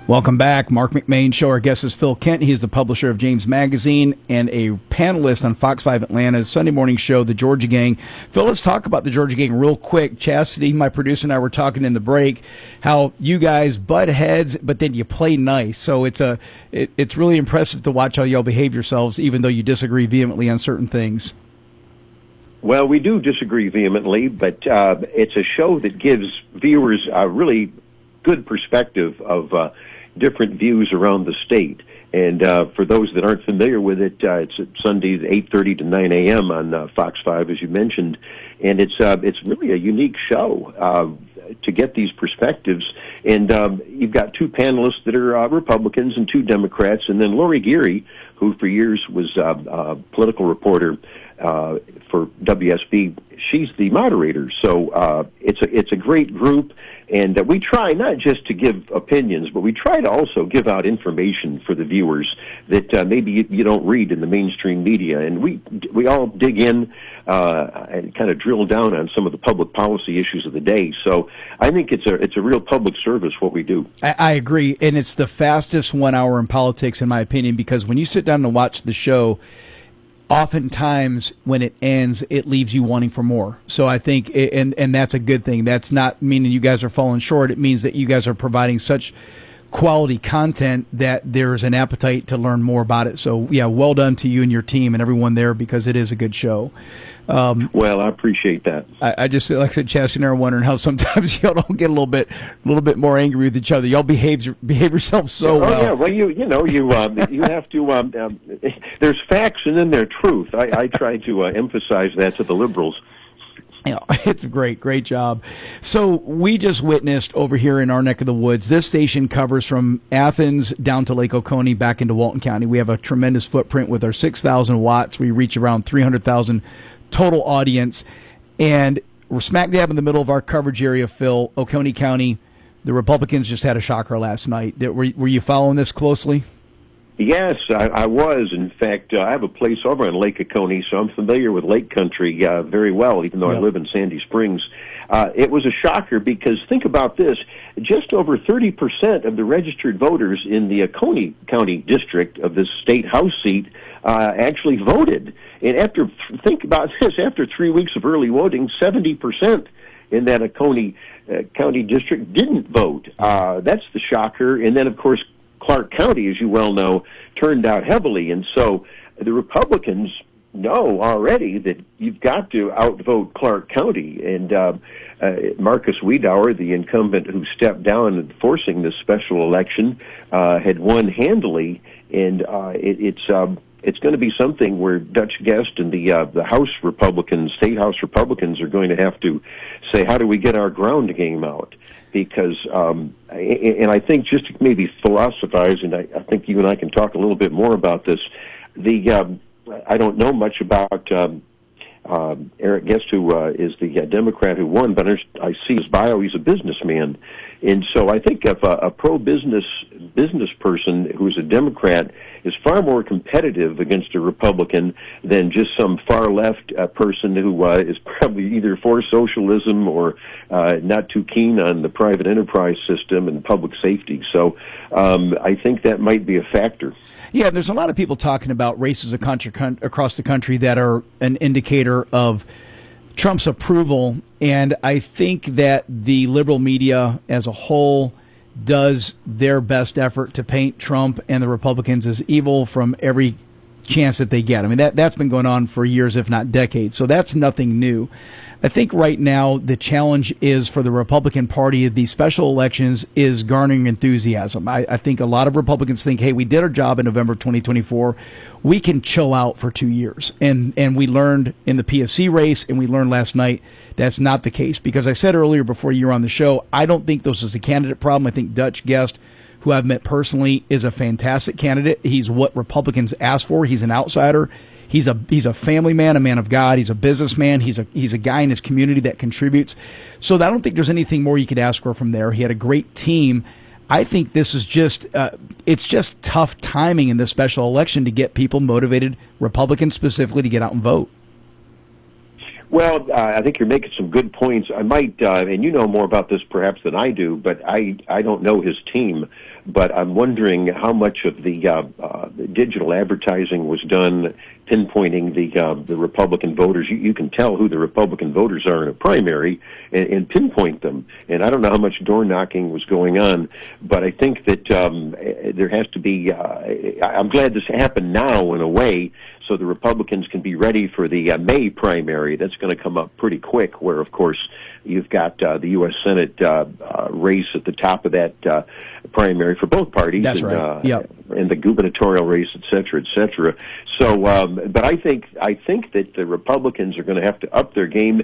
Welcome back. Marc McMain Show. Our guest is Phil Kent. He is the publisher of James Magazine and a panelist on Fox 5 Atlanta's Sunday morning show, The Georgia Gang. Phil, let's talk about The Georgia Gang real quick. Chastity, my producer, and I were talking in the break how you guys butt heads, but then you play nice. So it's really impressive to watch how y'all behave yourselves, even though you disagree vehemently on certain things. Well, we do disagree vehemently, but it's a show that gives viewers a really good perspective of different views around the state. And for those that aren't familiar with it, it's at Sundays 8:30 to 9 a.m. on Fox 5, as you mentioned. And it's really a unique show to get these perspectives. And you've got 2 panelists that are Republicans and 2 Democrats, and then Lori Geary, who for years was a political reporter for WSB. She's the moderator. So it's a great group. And we try not just to give opinions, but we try to also give out information for the viewers that maybe you don't read in the mainstream media. And we all dig in and kind of drill down on some of the public policy issues of the day. So I think it's a real public service what we do. I agree, and it's the fastest 1 hour in politics, in my opinion, because when you sit down and watch the show, oftentimes when it ends, it leaves you wanting for more. So I think, and that's a good thing. That's not meaning you guys are falling short. It means that you guys are providing such quality content that there's an appetite to learn more about it. So, yeah, well done to you and your team and everyone there, because it is a good show. Well, I appreciate that. I just, like I said, Chastity and I are wondering how sometimes y'all don't get a little bit more angry with each other. Y'all behave yourselves so well. Oh yeah, well you have to. There's facts and then there's truth. I try to emphasize that to the liberals. You know, it's a great job. So we just witnessed over here in our neck of the woods, this station covers from Athens down to Lake Oconee back into Walton County. We have a tremendous footprint with our 6,000 watts. We reach around 300,000 total audience. And we're smack dab in the middle of our coverage area, Phil, Oconee County. The Republicans just had a shocker last night. Were you following this closely? Yes, I was. In fact, I have a place over on Lake Oconee, so I'm familiar with Lake Country very well, even though I live in Sandy Springs. It was a shocker because, think about this, just over 30% of the registered voters in the Oconee County district of this state House seat actually voted. And think about this, after 3 weeks of early voting, 70% in that Oconee County district didn't vote. That's the shocker. And then, of course, Clark County, as you well know, turned out heavily. And so the Republicans know already that you've got to outvote Clark County. And Marcus Wiedauer, the incumbent who stepped down and forcing this special election, had won handily. And it's going to be something where Dutch Guest and the House Republicans, State House Republicans, are going to have to say, how do we get our ground game out? Because, and I think just to maybe philosophize, and I think you and I can talk a little bit more about this, I don't know much about Eric Guest, who is the Democrat who won, but I see his bio. He's a businessman. And so I think if a pro-business person who's a Democrat is far more competitive against a Republican than just some far-left person who is probably either for socialism or not too keen on the private enterprise system and public safety. So I think that might be a factor. Yeah, there's a lot of people talking about races across the country that are an indicator of Trump's approval, and I think that the liberal media as a whole does their best effort to paint Trump and the Republicans as evil from every chance that they get. I mean, that's been going on for years, if not decades, so that's nothing new. I think right now the challenge is for the Republican Party of these special elections is garnering enthusiasm. I think a lot of Republicans think, hey, we did our job in November 2024. We can chill out for 2 years. And we learned in the PSC race, and we learned last night, that's not the case. Because I said earlier before you were on the show, I don't think this is a candidate problem. I think Dutch Guest, who I've met personally, is a fantastic candidate. He's what Republicans ask for. He's an outsider. He's a family man, a man of God. He's a businessman. He's a guy in his community that contributes. So I don't think there's anything more you could ask for from there. He had a great team. I think this is just it's just tough timing in this special election to get people motivated, Republicans specifically, to get out and vote. Well, I think you're making some good points. I might, and you know more about this perhaps than I do, but I don't know his team. But I'm wondering how much of the digital advertising was done pinpointing the Republican voters. You can tell who the Republican voters are in a primary and pinpoint them. And I don't know how much door knocking was going on, but I think that there has to be. I'm glad this happened now in a way, so the Republicans can be ready for the May primary. That's going to come up pretty quick, where, of course, you've got the U.S. Senate race at the top of that primary for both parties. That's right. Yep. And the gubernatorial race, et cetera, et cetera. So, but I think that the Republicans are going to have to up their game.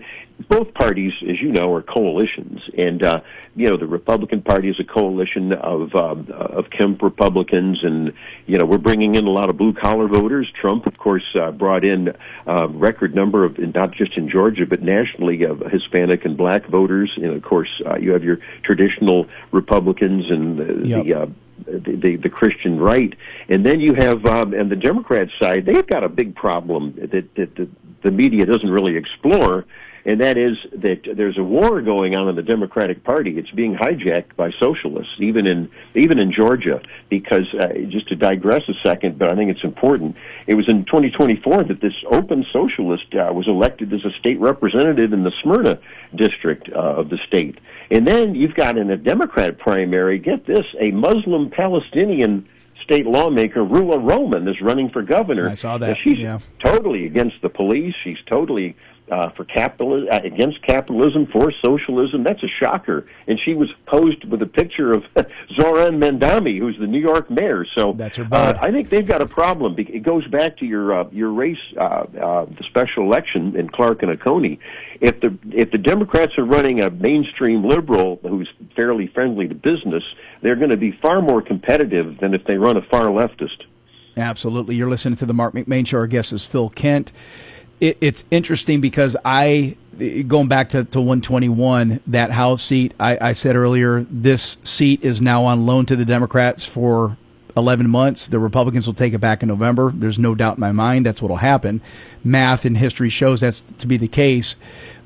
Both parties, as you know, are coalitions, and the Republican Party is a coalition of Kemp Republicans, and we're bringing in a lot of blue collar voters. Trump, of course, brought in a record number of, not just in Georgia but nationally, of Hispanic and Black voters. And of course, you have your traditional Republicans and the Christian right, and then you have and the Democrat side. They've got a big problem that the media doesn't really explore. And that is that there's a war going on in the Democratic Party. It's being hijacked by socialists, even in Georgia. Because just to digress a second, but I think it's important. It was in 2024 that this open socialist was elected as a state representative in the Smyrna district of the state. And then you've got in a Democrat primary, get this, a Muslim Palestinian state lawmaker, Rula Roman, is running for governor. I saw that. And she's totally against the police. She's totally for capitalism, against capitalism, for socialism. That's a shocker. And she was posed with a picture of Zoran Mandami, who's the New York mayor. So that's her bud. I think they've got a problem. It goes back to your race, the special election in Clark and Oconee. If the Democrats are running a mainstream liberal who's fairly friendly to business, they're going to be far more competitive than if they run a far leftist. Absolutely. You're listening to the Marc McMain Show. Our guest is Phil Kent. It's interesting because going back to 121, that House seat, I said earlier, this seat is now on loan to the Democrats for 11 months. The Republicans will take it back in November. There's no doubt in my mind that's what will happen. Math and history shows that's to be the case.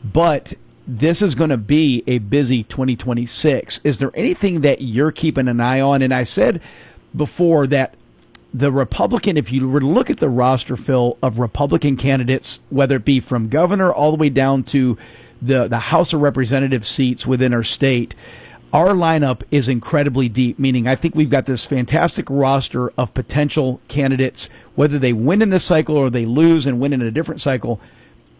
But this is going to be a busy 2026. Is there anything that you're keeping an eye on? And I said before that the Republican, if you were to look at the roster, Phil, of Republican candidates, whether it be from governor all the way down to the House of Representatives seats within our state, our lineup is incredibly deep, meaning I think we've got this fantastic roster of potential candidates, whether they win in this cycle or they lose and win in a different cycle.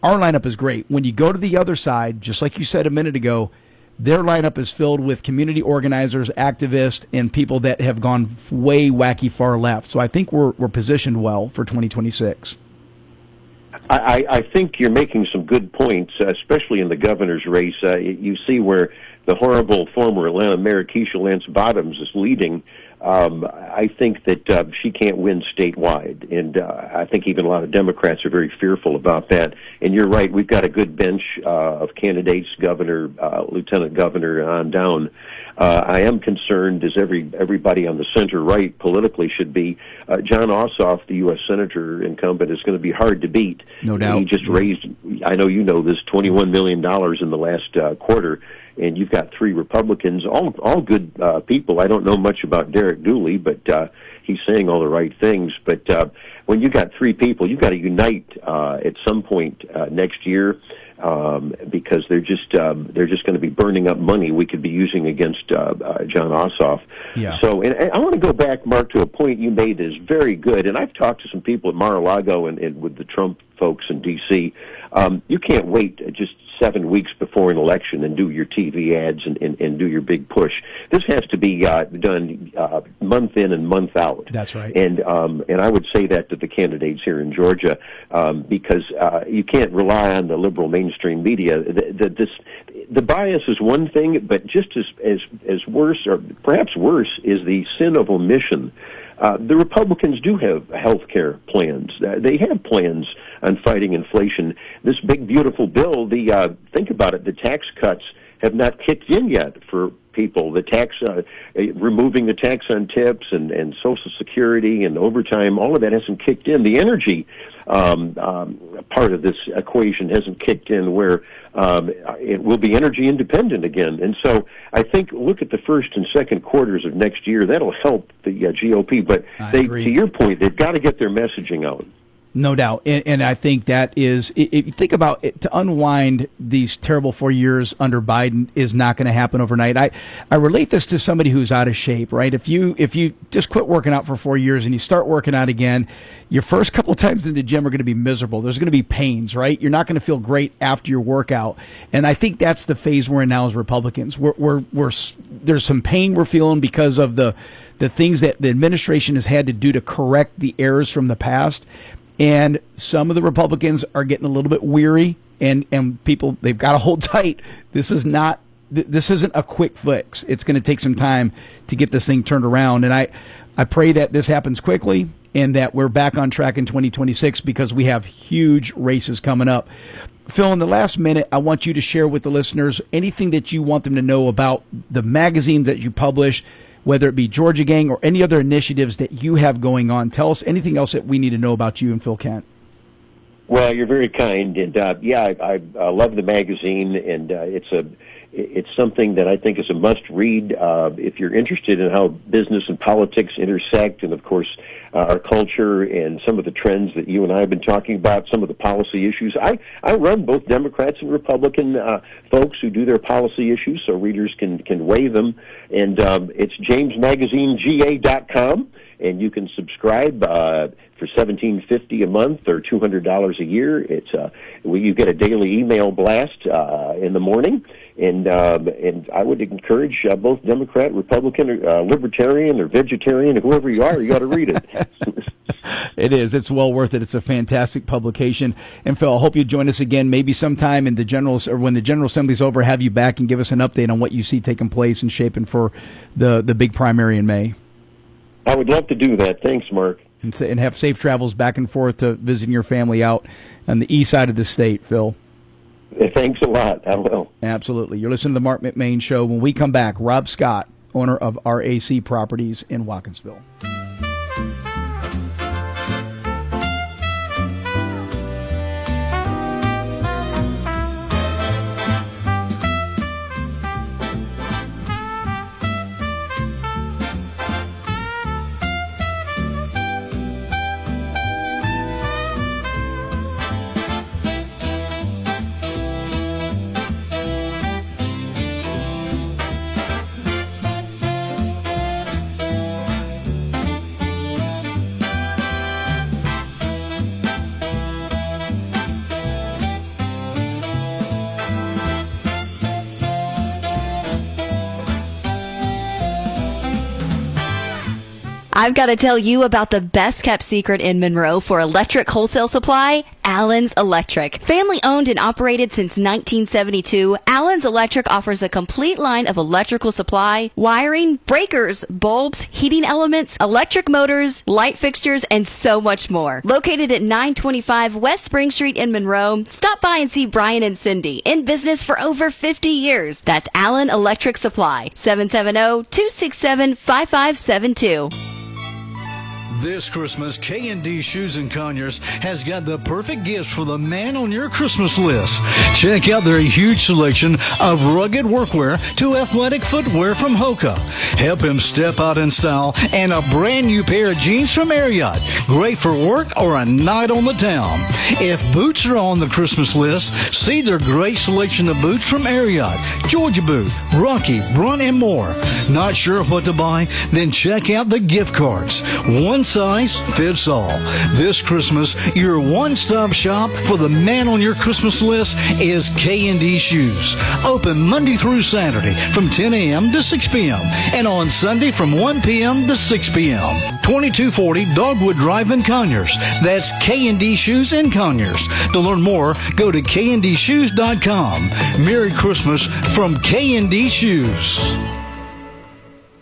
Our lineup is great. When you go to the other side, just like you said a minute ago, their lineup is filled with community organizers, activists, and people that have gone way wacky far left. So I think we're positioned well for 2026. I think you're making some good points, especially in the governor's race. You see where the horrible former Atlanta Mayor Keisha Lance Bottoms is leading. I think that she can't win statewide, and I think even a lot of Democrats are very fearful about that. And you're right, we've got a good bench of candidates, governor, lieutenant governor, on down. I am concerned, as everybody on the center-right politically should be, John Ossoff, the U.S. Senator incumbent, is going to be hard to beat. No doubt. He just raised, I know you know this, $21 million in the last quarter. And you've got three Republicans, all good people. I don't know much about Derek Dooley, but he's saying all the right things. But when you got three people, you've got to unite at some point next year, because they're just going to be burning up money we could be using against John Ossoff. Yeah. So, and I want to go back, Mark, to a point you made that is very good. And I've talked to some people at Mar-a-Lago and with the Trump folks in D.C. You can't wait just 7 weeks before an election and do your TV ads and do your big push. This has to be done month in and month out. That's right. And I would say that to the candidates here in Georgia, because you can't rely on the liberal mainstream media. The bias is one thing, but just as worse, or perhaps worse, is the sin of omission. The Republicans do have health care plans. They have plans on fighting inflation. This big, beautiful bill, think about it, the tax cuts have not kicked in yet for people. The tax, removing the tax on tips and Social Security and overtime, all of that hasn't kicked in. The energy part of this equation hasn't kicked in, where it will be energy independent again. And so I think look at the first and second quarters of next year. That'll help the GOP. But to your point, they've got to get their messaging out. No doubt. And I think that is, if you think about it, to unwind these terrible 4 years under Biden is not going to happen overnight. I relate this to somebody who's out of shape, right? If you just quit working out for 4 years and you start working out again, your first couple times in the gym are going to be miserable. There's going to be pains, right? You're not going to feel great after your workout. And I think that's the phase we're in now as Republicans. There's some pain we're feeling because of the things that the administration has had to do to correct the errors from the past. And some of the Republicans are getting a little bit weary, and people, they've got to hold tight. This isn't a quick fix. It's going to take some time to get this thing turned around. And I pray that this happens quickly and that we're back on track in 2026, because we have huge races coming up. Phil, in the last minute, I want you to share with the listeners anything that you want them to know about the magazines that you publish, whether it be Georgia Gang or any other initiatives that you have going on. Tell us anything else that we need to know about you and Phil Kent. Well, you're very kind, and I love the magazine, and it's something that I think is a must-read if you're interested in how business and politics intersect, and of course our culture and some of the trends that you and I have been talking about, some of the policy issues. I run both Democrats and Republican folks who do their policy issues, so readers can weigh them, and it's jamesmagazinega.com, and you can subscribe for $17.50 a month or $200 a year. It's you get a daily email blast in the morning, and I would encourage both Democrat, Republican, or libertarian, or vegetarian, or whoever you are, you got to read it. It is. It's well worth it. It's a fantastic publication. And Phil, I hope you join us again, maybe sometime in the when the General Assembly's over. Have you back and give us an update on what you see taking place and shaping for the big primary in May. I would love to do that. Thanks, Mark. And have safe travels back and forth to visiting your family out on the east side of the state, Phil. Thanks a lot. I will. Absolutely. You're listening to the Marc McMain Show. When we come back, Rob Scott, owner of RAC Properties in Watkinsville. I've got to tell you about the best kept secret in Monroe for electric wholesale supply, Allen's Electric. Family owned and operated since 1972, Allen's Electric offers a complete line of electrical supply, wiring, breakers, bulbs, heating elements, electric motors, light fixtures, and so much more. Located at 925 West Spring Street in Monroe, stop by and see Brian and Cindy, in business for over 50 years. That's Allen Electric Supply, 770-267-5572. This Christmas, K&D Shoes and Conyers has got the perfect gifts for the man on your Christmas list. Check out their huge selection of rugged workwear to athletic footwear from Hoka. Help him step out in style, and a brand new pair of jeans from Marriott. Great for work or a night on the town. If boots are on the Christmas list, see their great selection of boots from Marriott, Georgia Boot, Rocky, Brunt, and more. Not sure what to buy? Then check out the gift cards. One size fits all. This Christmas, your one-stop shop for the man on your Christmas list is K&D Shoes. Open Monday through Saturday from 10 a.m. to 6 p.m. and on Sunday from 1 p.m. to 6 p.m. 2240 Dogwood Drive in Conyers. That's K&D Shoes in Conyers. To learn more, go to kndshoes.com. Merry Christmas from K&D Shoes.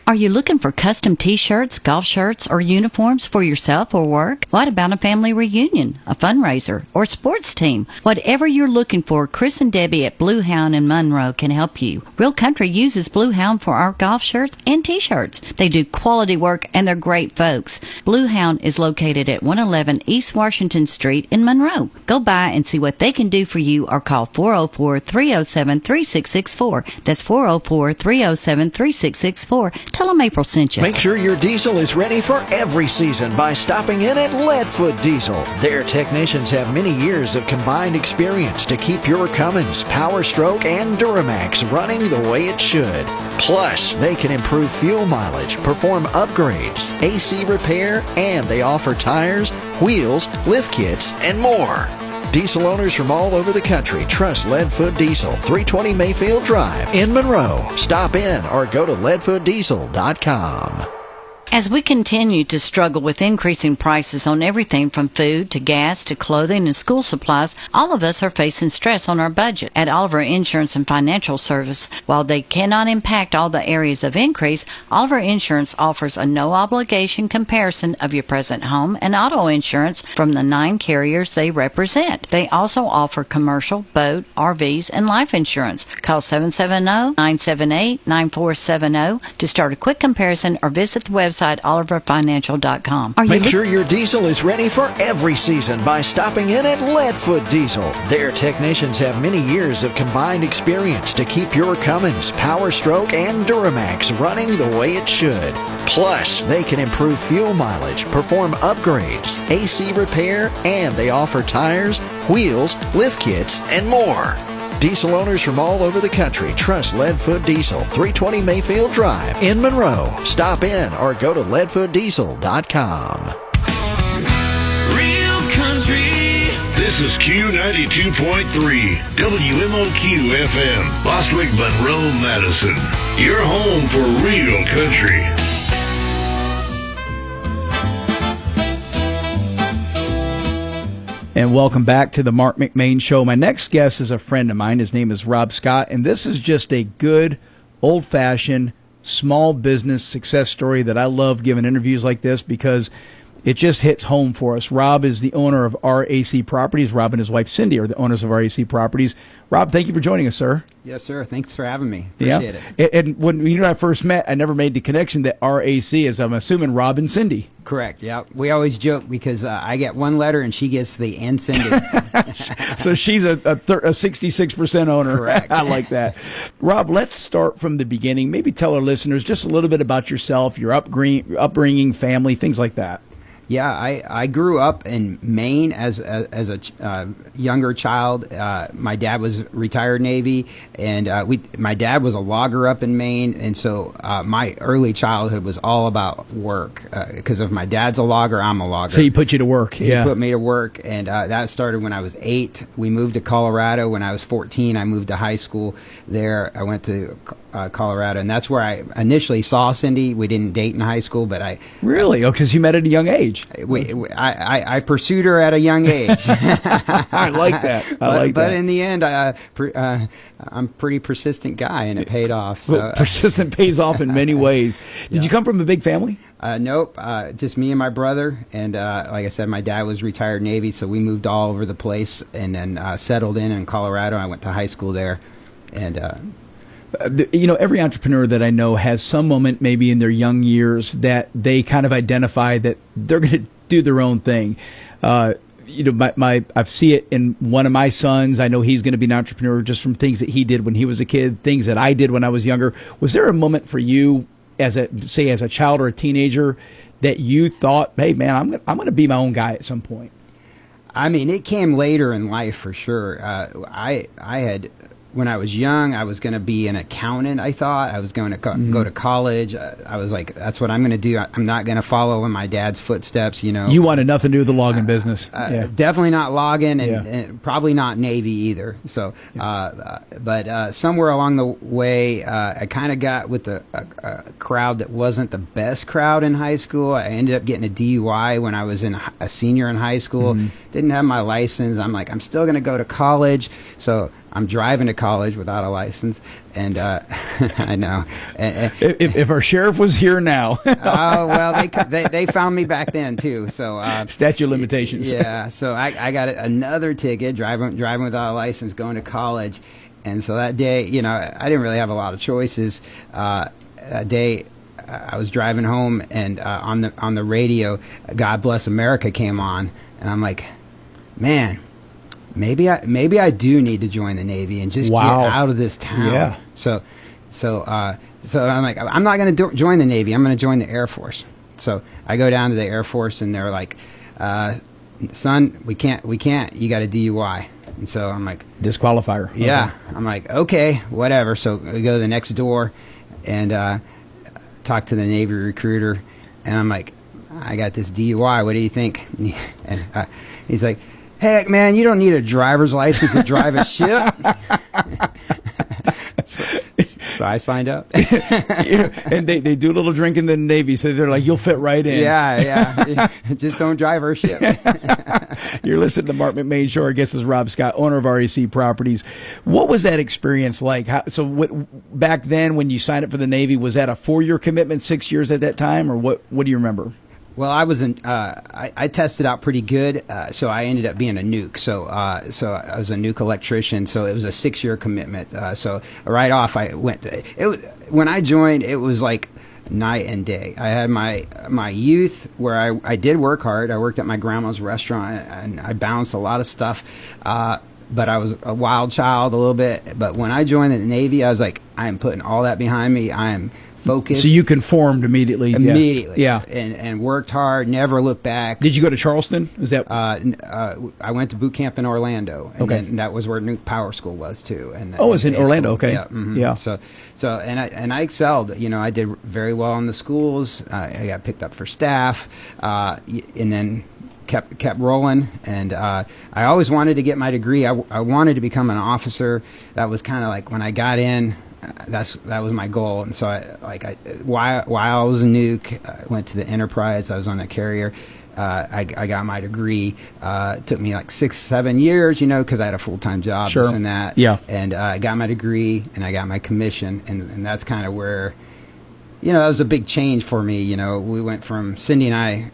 Are you looking for custom t-shirts, golf shirts, or uniforms for yourself or work? What about a family reunion, a fundraiser, or sports team? Whatever you're looking for, Chris and Debbie at Blue Hound in Monroe can help you. Real Country uses Blue Hound for our golf shirts and t-shirts. They do quality work and they're great folks. Blue Hound is located at 111 East Washington Street in Monroe. Go by and see what they can do for you or call 404-307-3664. That's 404-307-3664. Tell them April sent you. Make sure your diesel is ready for every season by stopping in at Leadfoot Diesel. Their technicians have many years of combined experience to keep your Cummins, Power Stroke, and Duramax running the way it should. Plus, they can improve fuel mileage, perform upgrades, AC repair, and they offer tires, wheels, lift kits, and more. Diesel owners from all over the country trust Leadfoot Diesel, 320 Mayfield Drive in Monroe. Stop in or go to leadfootdiesel.com. As we continue to struggle with increasing prices on everything from food to gas to clothing and school supplies, all of us are facing stress on our budget. At Oliver Insurance and Financial Service, while they cannot impact all the areas of increase, Oliver Insurance offers a no-obligation comparison of your present home and auto insurance from the 9 carriers they represent. They also offer commercial, boat, RVs, and life insurance. Call 770-978-9470 to start a quick comparison or visit the website oliverfinancial.com. Make sure your diesel is ready for every season by stopping in at Leadfoot Diesel. Their technicians have many years of combined experience to keep your Cummins, Power Stroke, and Duramax running the way it should. Plus, they can improve fuel mileage, perform upgrades, AC repair, and they offer tires, wheels, lift kits, and more. Diesel owners from all over the country trust Leadfoot Diesel, 320 Mayfield Drive in Monroe. Stop in or go to leadfootdiesel.com. Real Country. This is Q92.3 WMOQ FM, Bostwick, Monroe, Madison. Your home for real country. And welcome back to the Marc McMain Show. My next guest is a friend of mine. His name is Rob Scott, and this is just a good, old-fashioned, small business success story that I love giving interviews like this because it just hits home for us. Rob is the owner of RAC Properties. Rob and his wife, Cindy, are the owners of RAC Properties. Rob, thank you for joining us, sir. Yes, sir. Thanks for having me. Appreciate it. And when you and I first met, I never made the connection that RAC is, I'm assuming, Rob and Cindy. Correct, yeah. We always joke because I get one letter and she gets the and Cindy. So she's a 66% owner. Correct. I like that. Rob, let's start from the beginning. Maybe tell our listeners just a little bit about yourself, your upbringing, family, things like that. Yeah, I grew up in Maine as a younger child. My dad was retired Navy, and my dad was a logger up in Maine, and so my early childhood was all about work. Because if my dad's a logger, I'm a logger. So he put you to work. He put me to work, and that started when I was 8. We moved to Colorado when I was 14. I moved to high school there. I went to Colorado, and that's where I initially saw Cindy. We didn't date in high school, but I really, because you met at a young age. I pursued her at a young age. I like that. But in the end, I'm a pretty persistent guy, and it paid off. So. Well, persistent pays off in many ways. Did you come from a big family? Nope, just me and my brother. And like I said, my dad was retired Navy, so we moved all over the place and then settled in Colorado. I went to high school there. And every entrepreneur that I know has some moment maybe in their young years that they kind of identify that they're going to do their own thing. I see it in one of my sons. I know he's going to be an entrepreneur just from things that he did when he was a kid, things that I did when I was younger. Was there a moment for you as a child or a teenager that you thought, hey man, I'm going to be my own guy at some point? I mean, it came later in life for sure. I had, when I was young, I was going to be an accountant. I thought I was going to go to college. I was like, that's what I'm going to do. I'm not going to follow in my dad's footsteps. You wanted nothing to do with the logging business. Definitely not logging, and probably not Navy either. So, but somewhere along the way, I kind of got with a crowd that wasn't the best crowd in high school. I ended up getting a DUI when I was a senior in high school. Didn't have my license. I'm like, I'm still going to go to college. So I'm driving to college without a license, and I know. If our sheriff was here now, oh well, they found me back then too. So statute of limitations. Yeah, so I got another ticket driving without a license, going to college, and so that day, I didn't really have a lot of choices. That day, I was driving home, and on the radio, "God Bless America" came on, and I'm like, man. Maybe I do need to join the Navy and just get out of this town. Yeah. So I'm like, I'm not going to join the Navy. I'm going to join the Air Force. So I go down to the Air Force, and they're like, son, we can't. You got a DUI. And so I'm like, disqualifier. Yeah. Okay. I'm like, okay, whatever. So we go to the next door and talk to the Navy recruiter, and I'm like, I got this DUI. What do you think? And he's like, heck, man, you don't need a driver's license to drive a ship. So I signed up. And they do a little drinking in the Navy, so they're like, you'll fit right in. Yeah. Just don't drive our ship. You're listening to Marc McMain Show. Our guest is Rob Scott, owner of REC Properties. What was that experience like? Back then when you signed up for the Navy, was that a 4-year commitment, 6 years at that time, or what do you remember? Well, I was I tested out pretty good, so I ended up being a nuke. So I was a nuke electrician. So it was a 6-year commitment. So right off, I went. When I joined, it was like night and day. I had my youth where I did work hard. I worked at my grandma's restaurant, and I balanced a lot of stuff. But I was a wild child a little bit. But when I joined the Navy, I was like, I am putting all that behind me. I am focused. So you conformed immediately. Yeah. And worked hard, never looked back. Did you go to Charleston? Was that? I went to boot camp in Orlando. And okay. Then that was where Nuke Power School was too. And it was in Orlando. Okay. Yeah. Mm-hmm. Yeah. So I excelled. I did very well in the schools. I got picked up for staff, and then kept rolling. And I always wanted to get my degree. I wanted to become an officer. That was kind of like when I got in. That was my goal, and so while I was a nuke, I went to the Enterprise. I was on a carrier. I got my degree. It took me like 6-7 years, because I had a full-time job. Sure. This and that. Yeah. And I got my degree, and I got my commission, and that's kind of where, that was a big change for me. We went from Cindy and I.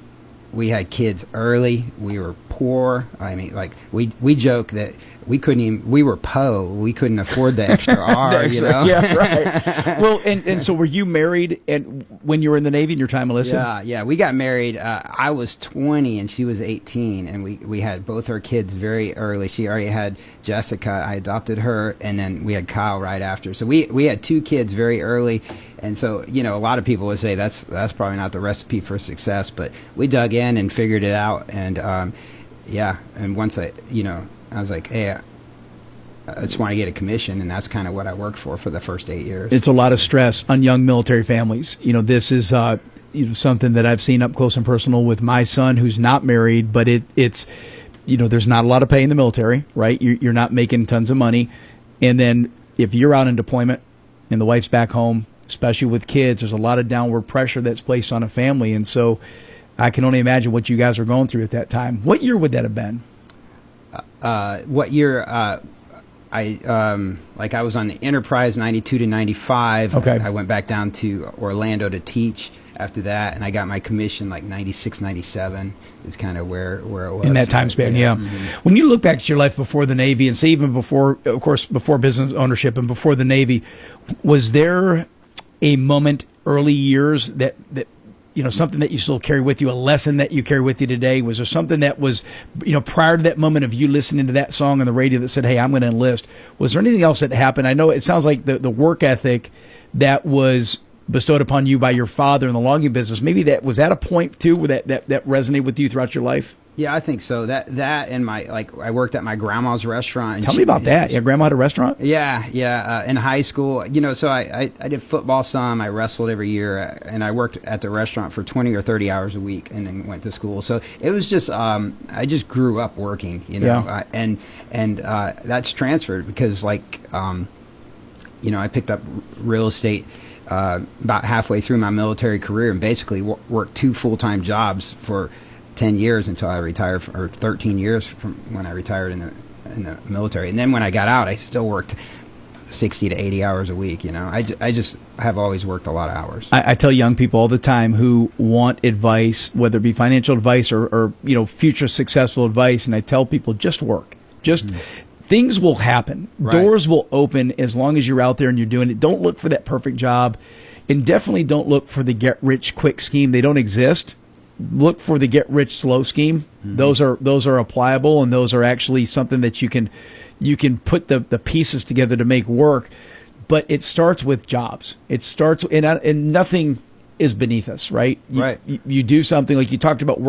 We had kids early. We were poor. I mean, like we joke that we couldn't even. We were we couldn't afford the extra R. Yeah, right. Well, and so were you married when you were in the Navy in your time, Melissa? Yeah. We got married. I was 20 and she was 18, and we had both our kids very early. She already had Jessica. I adopted her, and then we had Kyle right after. So we had 2 kids very early. And so, a lot of people would say that's probably not the recipe for success, but we dug in and figured it out. And, and once I was like, hey, I just want to get a commission, and that's kind of what I worked for the first 8 years. It's a lot of stress on young military families. This is something that I've seen up close and personal with my son who's not married, but it's there's not a lot of pay in the military, right? You're not making tons of money. And then if you're out in deployment, and the wife's back home, especially with kids, there's a lot of downward pressure that's placed on a family. And so I can only imagine what you guys were going through at that time. What year would that have been? What year? I was on the Enterprise 92 to 95. Okay. I went back down to Orlando to teach after that, and I got my commission like 96, 97 is kind of where it was. In that time span, yeah. Mhm. When you look back at your life before the Navy, and say even before, of course, before business ownership and before the Navy, was there a moment early years that something that you still carry with you, a lesson that you carry with you today? Was there something that was, prior to that moment of you listening to that song on the radio that said, hey, I'm going to enlist? Was there anything else that happened? I know it sounds like the work ethic that was bestowed upon you by your father in the logging business, maybe that was at a point too where that resonated with you throughout your life? Yeah, I think so. That and I worked at my grandma's restaurant. And Tell me about that. Your grandma had a restaurant? Yeah. In high school, so I did football some. I wrestled every year, and I worked at the restaurant for 20 or 30 hours a week, and then went to school. So it was just I just grew up working, Yeah. And that's transferred because I picked up real estate about halfway through my military career, and basically worked 2 full-time jobs for 10 years until I retired, or 13 years from when I retired in the military. And then when I got out, I still worked 60 to 80 hours a week. I just have always worked a lot of hours. I tell young people all the time who want advice, whether it be financial advice or future successful advice, and I tell people just work. Things will happen. Right. Doors will open as long as you're out there and you're doing it. Don't look for that perfect job, and definitely don't look for the get-rich-quick scheme. They don't exist. Look for the get-rich-slow scheme. Mm-hmm. Those are applicable, and those are actually something that you can put the pieces together to make work. But it starts with jobs. It starts, and nothing is beneath us, right? Right. You do something like you talked about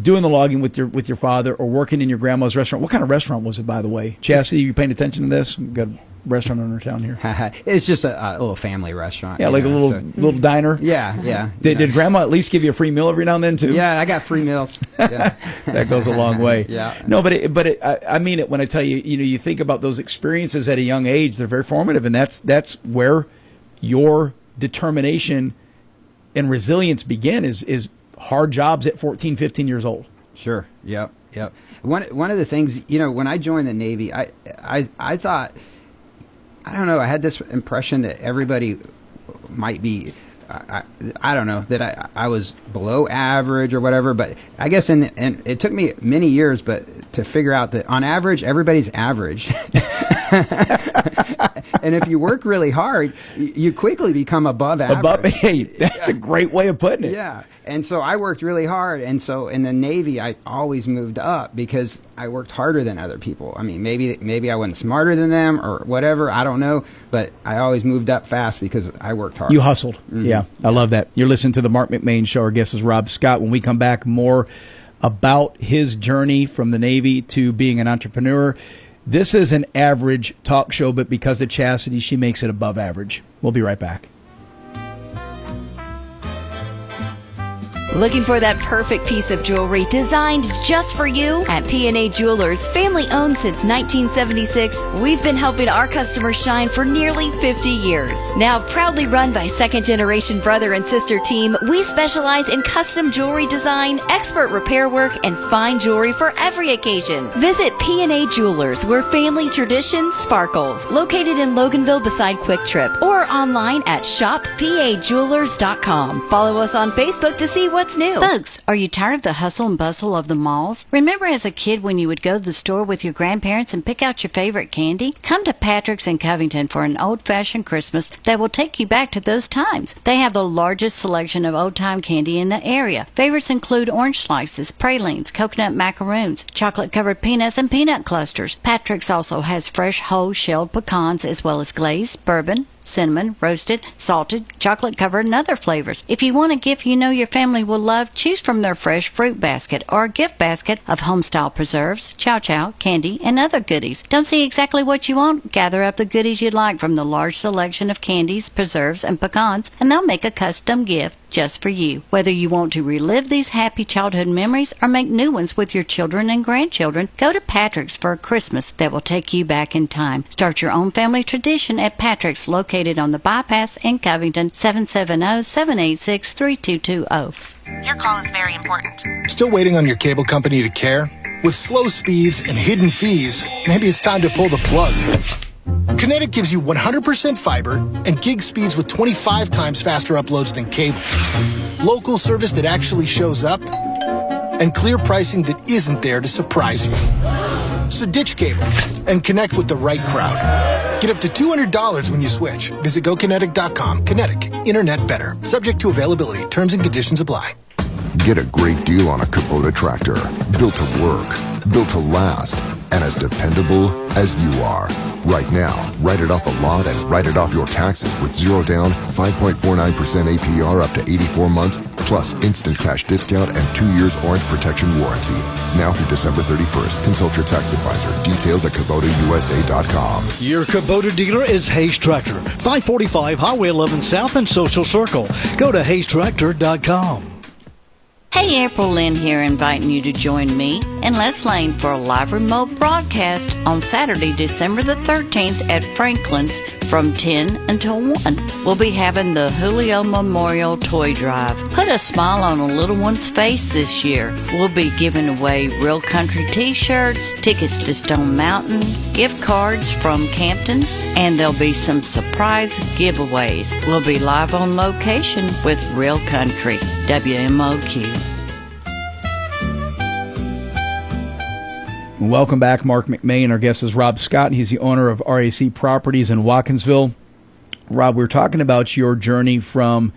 doing the logging with your father, or working in your grandma's restaurant. What kind of restaurant was it, by the way? Chastity, you paying attention to this? We've got a restaurant owner town here. It's just a little family restaurant. Yeah, like a little diner. Yeah. Did Grandma at least give you a free meal every now and then too? Yeah, I got free meals. Yeah. That goes a long way. Yeah. No, but I mean it when I tell you, you think about those experiences at a young age. They're very formative, and that's where your determination and resilience begin. Is hard jobs at 14, 15 years old. Sure. Yep. One of the things, when I joined the Navy, I thought, I don't know, I had this impression that everybody might be, I don't know, that I was below average or whatever, but I guess and it took me many years to figure out that on average, everybody's average. And if you work really hard, you quickly become above average. Hey, that's a great way of putting it. Yeah. And so I worked really hard. And so in the Navy, I always moved up because I worked harder than other people. I mean, maybe I wasn't smarter than them or whatever. I don't know. But I always moved up fast because I worked hard. You hustled. Mm-hmm. Yeah, I love that. You're listening to the Marc McMain Show. Our guest is Rob Scott. When we come back, more about his journey from the Navy to being an entrepreneur. This is an average talk show, but because of Chastity, she makes it above average. We'll be right back. Looking for that perfect piece of jewelry designed just for you? At P&A Jewelers, family owned since 1976, we've been helping our customers shine for nearly 50 years. Now proudly run by second-generation brother and sister team, we specialize in custom jewelry design, expert repair work, and fine jewelry for every occasion. Visit P&A Jewelers, where family tradition sparkles. Located in Loganville beside Quick Trip, or online at shoppajewelers.com. Follow us on Facebook to see what's new. Folks, are you tired of the hustle and bustle of the malls? Remember as a kid when you would go to the store with your grandparents and pick out your favorite candy? Come to Patrick's in Covington for an old-fashioned Christmas that will take you back to those times. They have the largest selection of old-time candy in the area. Favorites include orange slices, pralines, coconut macaroons, chocolate-covered peanuts, and peanut clusters. Patrick's also has fresh whole shelled pecans as well as glazed, bourbon, cinnamon, roasted, salted, chocolate-covered, and other flavors. If you want a gift you know your family will love, choose from their fresh fruit basket or a gift basket of home-style preserves, chow-chow, candy, and other goodies. Don't see exactly what you want? Gather up the goodies you'd like from the large selection of candies, preserves, and pecans, and they'll make a custom gift just for you. Whether you want to relive these happy childhood memories or make new ones with your children and grandchildren, go to Patrick's for a Christmas that will take you back in time. Start your own family tradition at Patrick's, located on the Bypass in Covington, 770-786-3220. Your call is very important. Still waiting on your cable company to care? With slow speeds and hidden fees, maybe it's time to pull the plug. Kinetic gives you 100% fiber and gig speeds with 25 times faster uploads than cable. Local service that actually shows up, and clear pricing that isn't there to surprise you. So ditch cable and connect with the right crowd. Get up to $200 when you switch. Visit GoKinetic.com. Kinetic. Internet better. Subject to availability. Terms and conditions apply. Get a great deal on a Kubota tractor. Built to work, built to last, and as dependable as you are. Right now, write it off a lot and write it off your taxes with 0 down, 5.49% APR up to 84 months, plus instant cash discount and 2 years orange protection warranty. Now through December 31st. Consult your tax advisor. Details at KubotaUSA.com. Your Kubota dealer is Hayes Tractor, 545 Highway 11 South and Social Circle. Go to HayesTractor.com. Hey, April Lynn here, inviting you to join me and Les Lane for a live remote broadcast on Saturday, December the 13th at Franklin's from 10 until 1. We'll be having the Julio Memorial Toy Drive. Put a smile on a little one's face this year. We'll be giving away Real Country t-shirts, tickets to Stone Mountain, gift cards from Campton's, and there'll be some surprise giveaways. We'll be live on location with Real Country, WMOQ. Welcome back, Marc McMain. Our guest is Rob Scott. He's the owner of RAC Properties in Watkinsville. Rob, we're talking about your journey from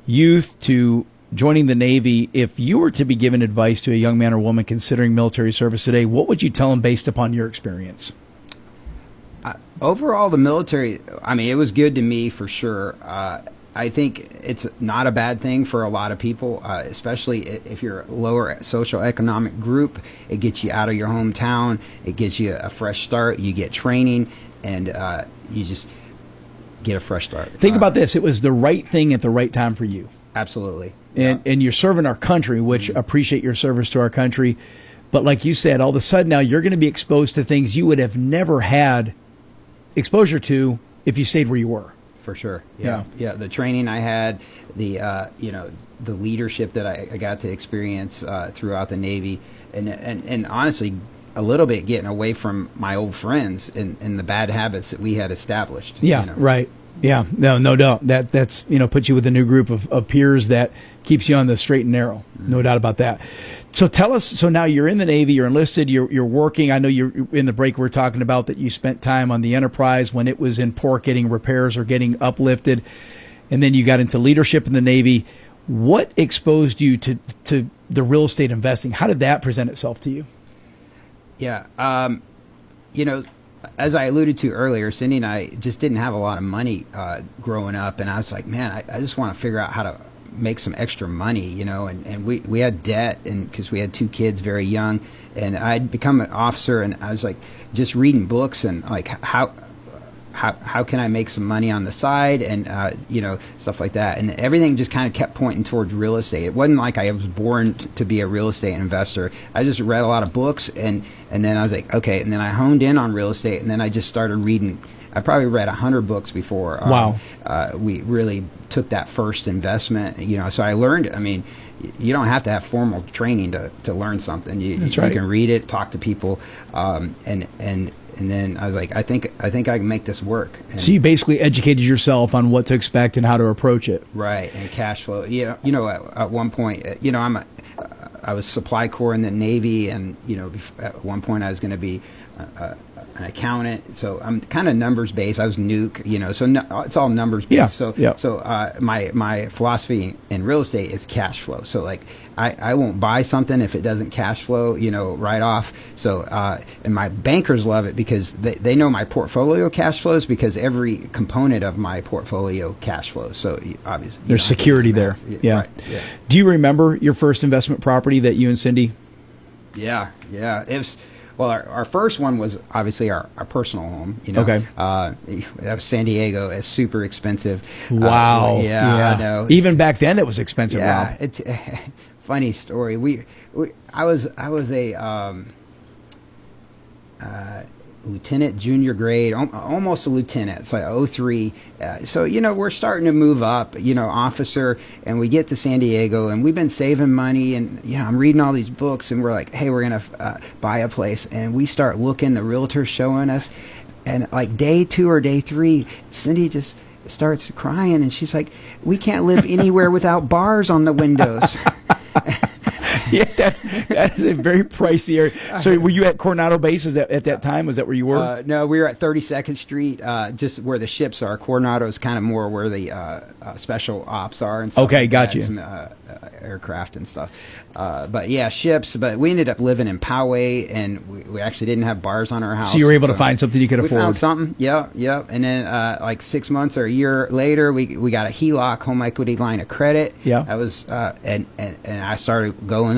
youth to joining the Navy. If you were to be given advice to a young man or woman considering military service today, what would you tell them based upon your experience? Overall, the military, I mean, it was good to me for sure. I think it's not a bad thing for a lot of people, especially if you're a lower social economic group. It gets you out of your hometown. It gives you a fresh start. You get training, and you just get a fresh start. Think about this. It was the right thing at the right time for you. Absolutely. And you're serving our country, which appreciate your service to our country. But like you said, all of a sudden now you're going to be exposed to things you would have never had exposure to if you stayed where you were. For sure. Yeah. The training I had, the the leadership that I got to experience throughout the Navy, and honestly, a little bit getting away from my old friends and the bad habits that we had established. Yeah. Right. Yeah. No doubt. That's puts you with a new group of peers that keeps you on the straight and narrow. No doubt about that. So tell us, so now you're in the Navy, you're enlisted, you're working. I know you're in the break, we're talking about that you spent time on the Enterprise when it was in port getting repairs or getting uplifted, and then you got into leadership in the Navy. What exposed you to the real estate investing? How did that present itself to you? Yeah, as I alluded to earlier, Cindy and I just didn't have a lot of money growing up, and I was like, man, I just want to figure out how to make some extra money, and we had debt, and because we had 2 kids very young, and I'd become an officer, and I was like just reading books and like how can I make some money on the side, and stuff like that, and everything just kind of kept pointing towards real estate. It wasn't like I was born to be a real estate investor. I just read a lot of books, and then I was like, okay, and then I honed in on real estate, and then I just started reading. I probably read 100 books before. Wow. We really took that first investment, so I learned. I mean, you don't have to have formal training to learn something. That's right. You can read it, talk to people, and then I was like, I think I can make this work. And so you basically educated yourself on what to expect and how to approach it. Right, and cash flow. At one point, I was supply corps in the Navy, and at one point I was going to be an accountant, so I'm kind of numbers based. I was nuke, so it's all numbers based. Yeah. So my philosophy in real estate is cash flow. So like I won't buy something if it doesn't cash flow, right off. So and my bankers love it because they know my portfolio cash flows because every component of my portfolio cash flows. So obviously there's security there. Yeah. Right. Yeah. Do you remember your first investment property that you and Cindy? Yeah. It was. Well, our first one was obviously our personal home. Okay. That was San Diego. It's super expensive. Wow. Yeah. I know. Even back then, it was expensive. Yeah. Rob. Funny story. I was a lieutenant, junior grade, almost a lieutenant. It's like 03. So, we're starting to move up, officer, and we get to San Diego, and we've been saving money, and, I'm reading all these books, and we're like, hey, we're going to buy a place. And we start looking, the realtor's showing us, and like day 2 or day 3, Cindy just starts crying, and she's like, we can't live anywhere without bars on the windows. Yeah, that is a very pricey area. So were you at Coronado Base at that time? Was that where you were? No, we were at 32nd Street, just where the ships are. Coronado is kind of more where the special ops are. And stuff Okay, like got that, you. Some aircraft and stuff. But yeah, ships. But we ended up living in Poway, and we actually didn't have bars on our house. So you were able to find something you could afford. We found something. Yep. And then like 6 months or a year later, we got a HELOC, home equity line of credit. Yeah. That was and I started going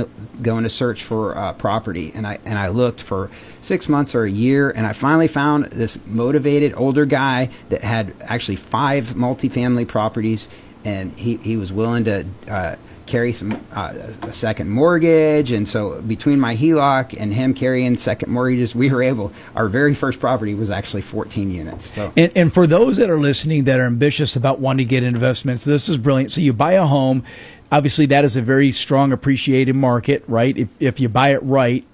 to search for property, and I looked for 6 months or a year, and I finally found this motivated older guy that had actually 5 multifamily properties, and he was willing to carry a second mortgage. And so between my HELOC and him carrying second mortgages, we were able, our very first property was actually 14 units. So. And for those that are listening that are ambitious about wanting to get investments, this is brilliant. So you buy a home. Obviously, that is a very strong appreciated market, right? If you buy it right,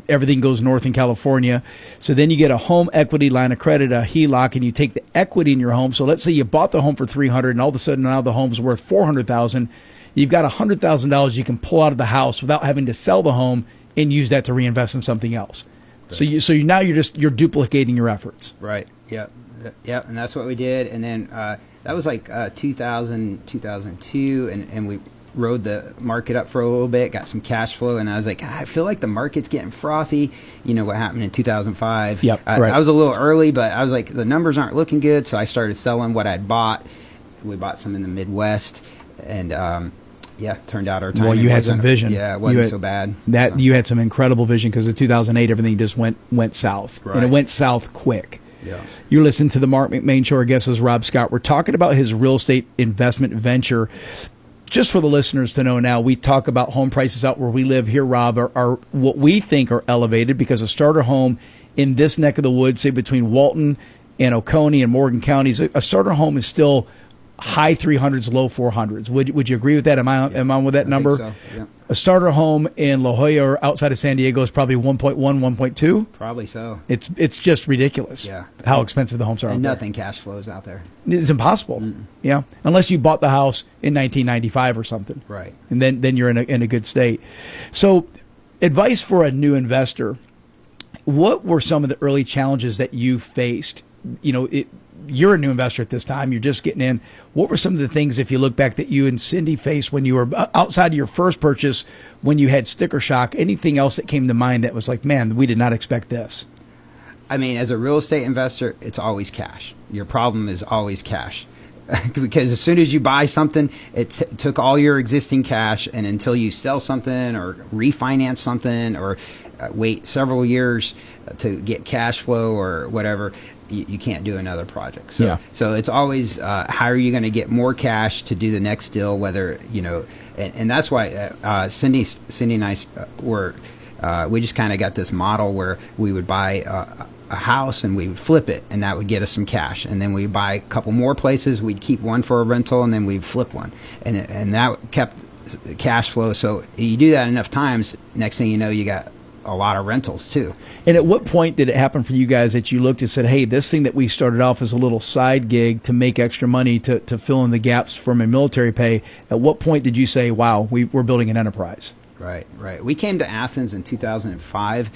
everything goes north in California. So then you get a home equity line of credit, a HELOC, and you take the equity in your home. So let's say you bought the home for $300,000, and all of a sudden now the home's worth $400,000. You've got $100,000 you can pull out of the house without having to sell the home and use that to reinvest in something else. Right. So now you're duplicating your efforts. Right. Yep. And that's what we did. And then that was like 2002, and we rode the market up for a little bit, got some cash flow, and I was like, I feel like the market's getting frothy. You know what happened in 2005. Yep, right. I was a little early, but I was like, the numbers aren't looking good, so I started selling what I'd bought. We bought some in the Midwest, and turned out our timing. Well, you had some vision. Yeah, it wasn't so bad. You had some incredible vision, because in 2008 everything just went south, right. And it went south quick. Yeah. You listen to the Marc McMain Show. Our guest is Rob Scott. We're talking about his real estate investment venture. Just for the listeners to know now, we talk about home prices out where we live here, Rob, are what we think are elevated, because a starter home in this neck of the woods, say between Walton and Oconee and Morgan counties, a starter home is still high 300s, low 400s. Would you agree with that? Am I on with that number? I think so, yeah. A starter home in La Jolla or outside of San Diego is probably 1.1, 1.2. Probably so. It's just ridiculous. Yeah. How expensive the homes are. And out nothing cash flows out there. It's impossible. Mm-mm. Yeah, unless you bought the house in 1995 or something. Right. And then you're in a good state. So, advice for a new investor: what were some of the early challenges that you faced? You're a new investor at this time. You're just getting in. What were some of the things, if you look back, that you and Cindy faced when you were outside of your first purchase, when you had sticker shock? Anything else that came to mind that was like, man, we did not expect this? I mean, as a real estate investor, it's always cash. Your problem is always cash. Because as soon as you buy something, it took all your existing cash, and until you sell something or refinance something or wait several years to get cash flow or whatever, you can't do another project. So, yeah. So it's always how are you going to get more cash to do the next deal? Whether and that's why Cindy and I were we just kind of got this model where we would buy a house and we would flip it, and that would get us some cash, and then we'd buy a couple more places. We'd keep one for a rental, and then we'd flip one, and that kept cash flow. So you do that enough times, next thing you know, you got a lot of rentals too. And at what point did it happen for you guys that you looked and said, hey, this thing that we started off as a little side gig to make extra money to fill in the gaps from a military pay, at what point did you say, wow, we're building an enterprise? Right. We came to Athens in 2005,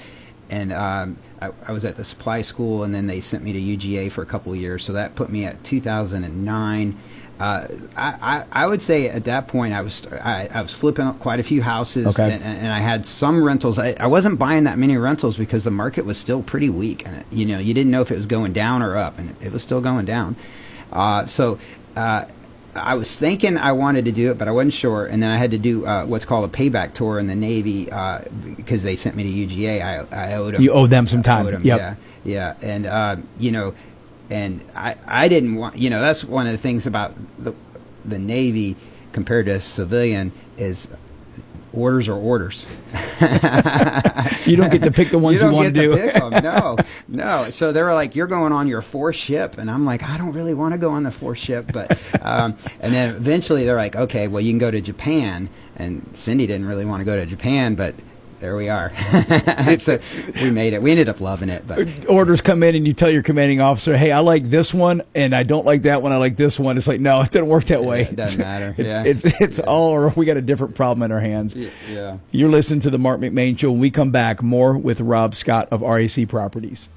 and I was at the supply school, and then they sent me to UGA for a couple of years, so that put me at 2009. I would say at that point I was flipping up quite a few houses, okay. and I had some rentals. I wasn't buying that many rentals because the market was still pretty weak, and you didn't know if it was going down or up, and it was still going down. So I was thinking I wanted to do it, but I wasn't sure. And then I had to do what's called a payback tour in the Navy because they sent me to UGA. I owed them. You owe them some time. Yep. Yeah. And, and I didn't want, that's one of the things about the Navy compared to civilian is orders are orders. You don't get to pick the ones you want to do. Pick them. No. So they were like, "You're going on your fourth ship," and I'm like, "I don't really want to go on the fourth ship." But and then eventually they're like, "Okay, well you can go to Japan." And Cindy didn't really want to go to Japan, but there we are. So we made it. We ended up loving it. But orders come in and you tell your commanding officer, "Hey, I like this one and I don't like that one. I like this one." It's like, no, it doesn't work that way. It doesn't matter. It's all, or we got a different problem in our hands. Yeah. You're listening to the Marc McMain Show. When we come back, more with Rob Scott of RAC Properties.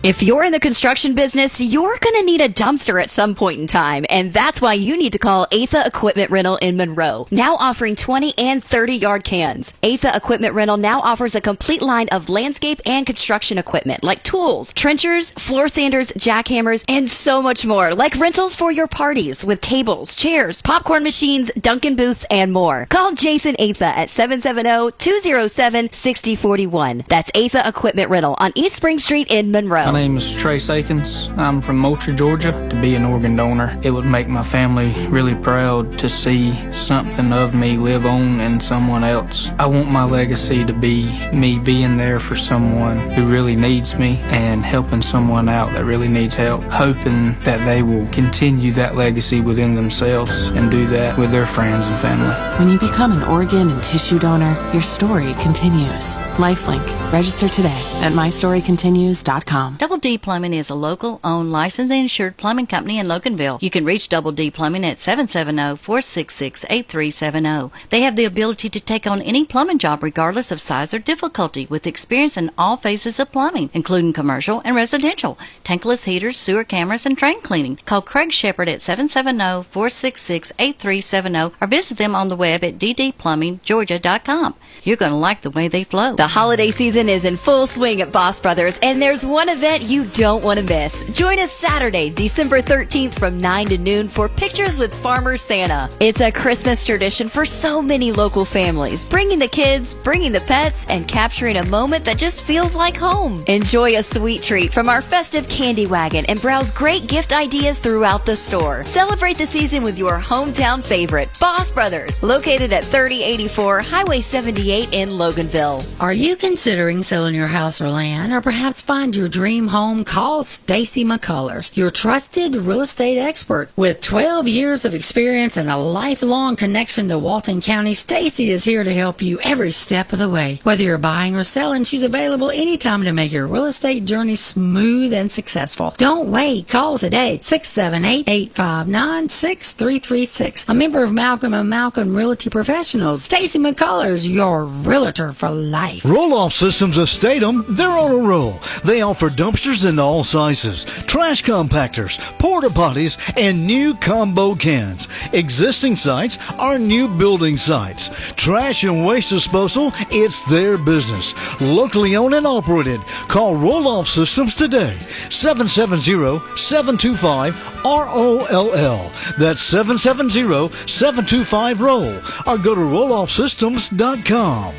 If you're in the construction business, you're going to need a dumpster at some point in time, and that's why you need to call Atha Equipment Rental in Monroe, now offering 20 and 30-yard cans. Atha Equipment Rental now offers a complete line of landscape and construction equipment like tools, trenchers, floor sanders, jackhammers, and so much more, like rentals for your parties with tables, chairs, popcorn machines, Dunkin' booths, and more. Call Jason Atha at 770-207-6041. That's Atha Equipment Rental on East Spring Street in Monroe. My name is Trace Akins. I'm from Moultrie, Georgia. To be an organ donor, it would make my family really proud to see something of me live on in someone else. I want my legacy to be me being there for someone who really needs me and helping someone out that really needs help, hoping that they will continue that legacy within themselves and do that with their friends and family. When you become an organ and tissue donor, your story continues. LifeLink. Register today at mystorycontinues.com. Double D Plumbing is a local, owned, licensed, and insured plumbing company in Loganville. You can reach Double D Plumbing at 770-466-8370. They have the ability to take on any plumbing job regardless of size or difficulty with experience in all phases of plumbing, including commercial and residential, tankless heaters, sewer cameras, and drain cleaning. Call Craig Shepard at 770-466-8370 or visit them on the web at ddplumbinggeorgia.com. You're going to like the way they flow. The holiday season is in full swing at Boss Brothers, and there's one event you don't want to miss. Join us Saturday, December 13th from 9 to noon for Pictures with Farmer Santa. It's a Christmas tradition for so many local families, bringing the kids, bringing the pets, and capturing a moment that just feels like home. Enjoy a sweet treat from our festive candy wagon and browse great gift ideas throughout the store. Celebrate the season with your hometown favorite, Boss Brothers, located at 3084 Highway 78 in Loganville. Are you considering selling your house or land, or perhaps find your dream home? Call Stacy McCullers, your trusted real estate expert. With 12 years of experience and a lifelong connection to Walton County, Stacy is here to help you every step of the way. Whether you're buying or selling, she's available anytime to make your real estate journey smooth and successful. Don't wait. Call today, 678-859-6336. A member of Malcolm & Malcolm Realty Professionals. Stacy McCullers, your realtor for life. Roll-Off Systems of Statham, they're on a roll. They offer dumpsters in all sizes, trash compactors, porta potties, and new combo cans. Existing sites are new building sites. Trash and waste disposal, it's their business. Locally owned and operated. Call Roll-Off Systems today. 770-725-ROLL. That's 770-725-ROLL. Or go to rolloffsystems.com.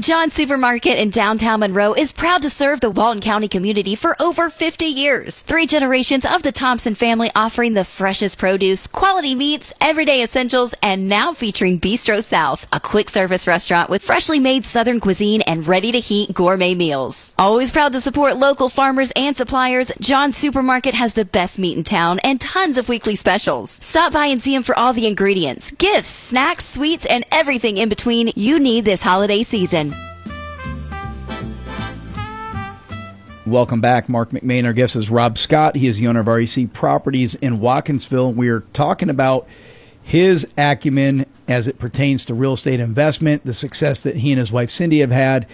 John Supermarket in downtown Monroe is proud to serve the Walton County community for over 50 years. 3 generations of the Thompson family offering the freshest produce, quality meats, everyday essentials, and now featuring Bistro South, a quick service restaurant with freshly made Southern cuisine and ready-to-heat gourmet meals. Always proud to support local farmers and suppliers, John Supermarket has the best meat in town and tons of weekly specials. Stop by and see them for all the ingredients, gifts, snacks, sweets, and everything in between you need this holiday season. Welcome back. Marc McMain, our guest is Rob Scott. He is the owner of RAC Properties in Watkinsville. We are talking about his acumen as it pertains to real estate investment, the success that he and his wife Cindy have had.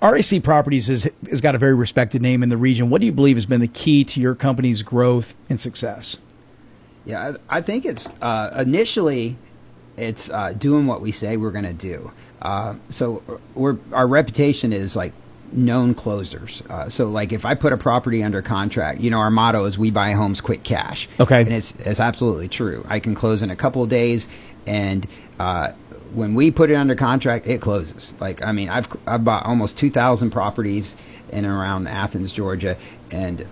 RAC Properties has got a very respected name in the region. What do you believe has been the key to your company's growth and success? Yeah, I think it's initially it's doing what we say we're going to do. So our reputation is like known closers. So like if I put a property under contract, our motto is we buy homes quick cash. Okay. And it's absolutely true. I can close in a couple of days, and when we put it under contract, it closes. Like, I mean, I've bought almost 2,000 properties in and around Athens, Georgia, and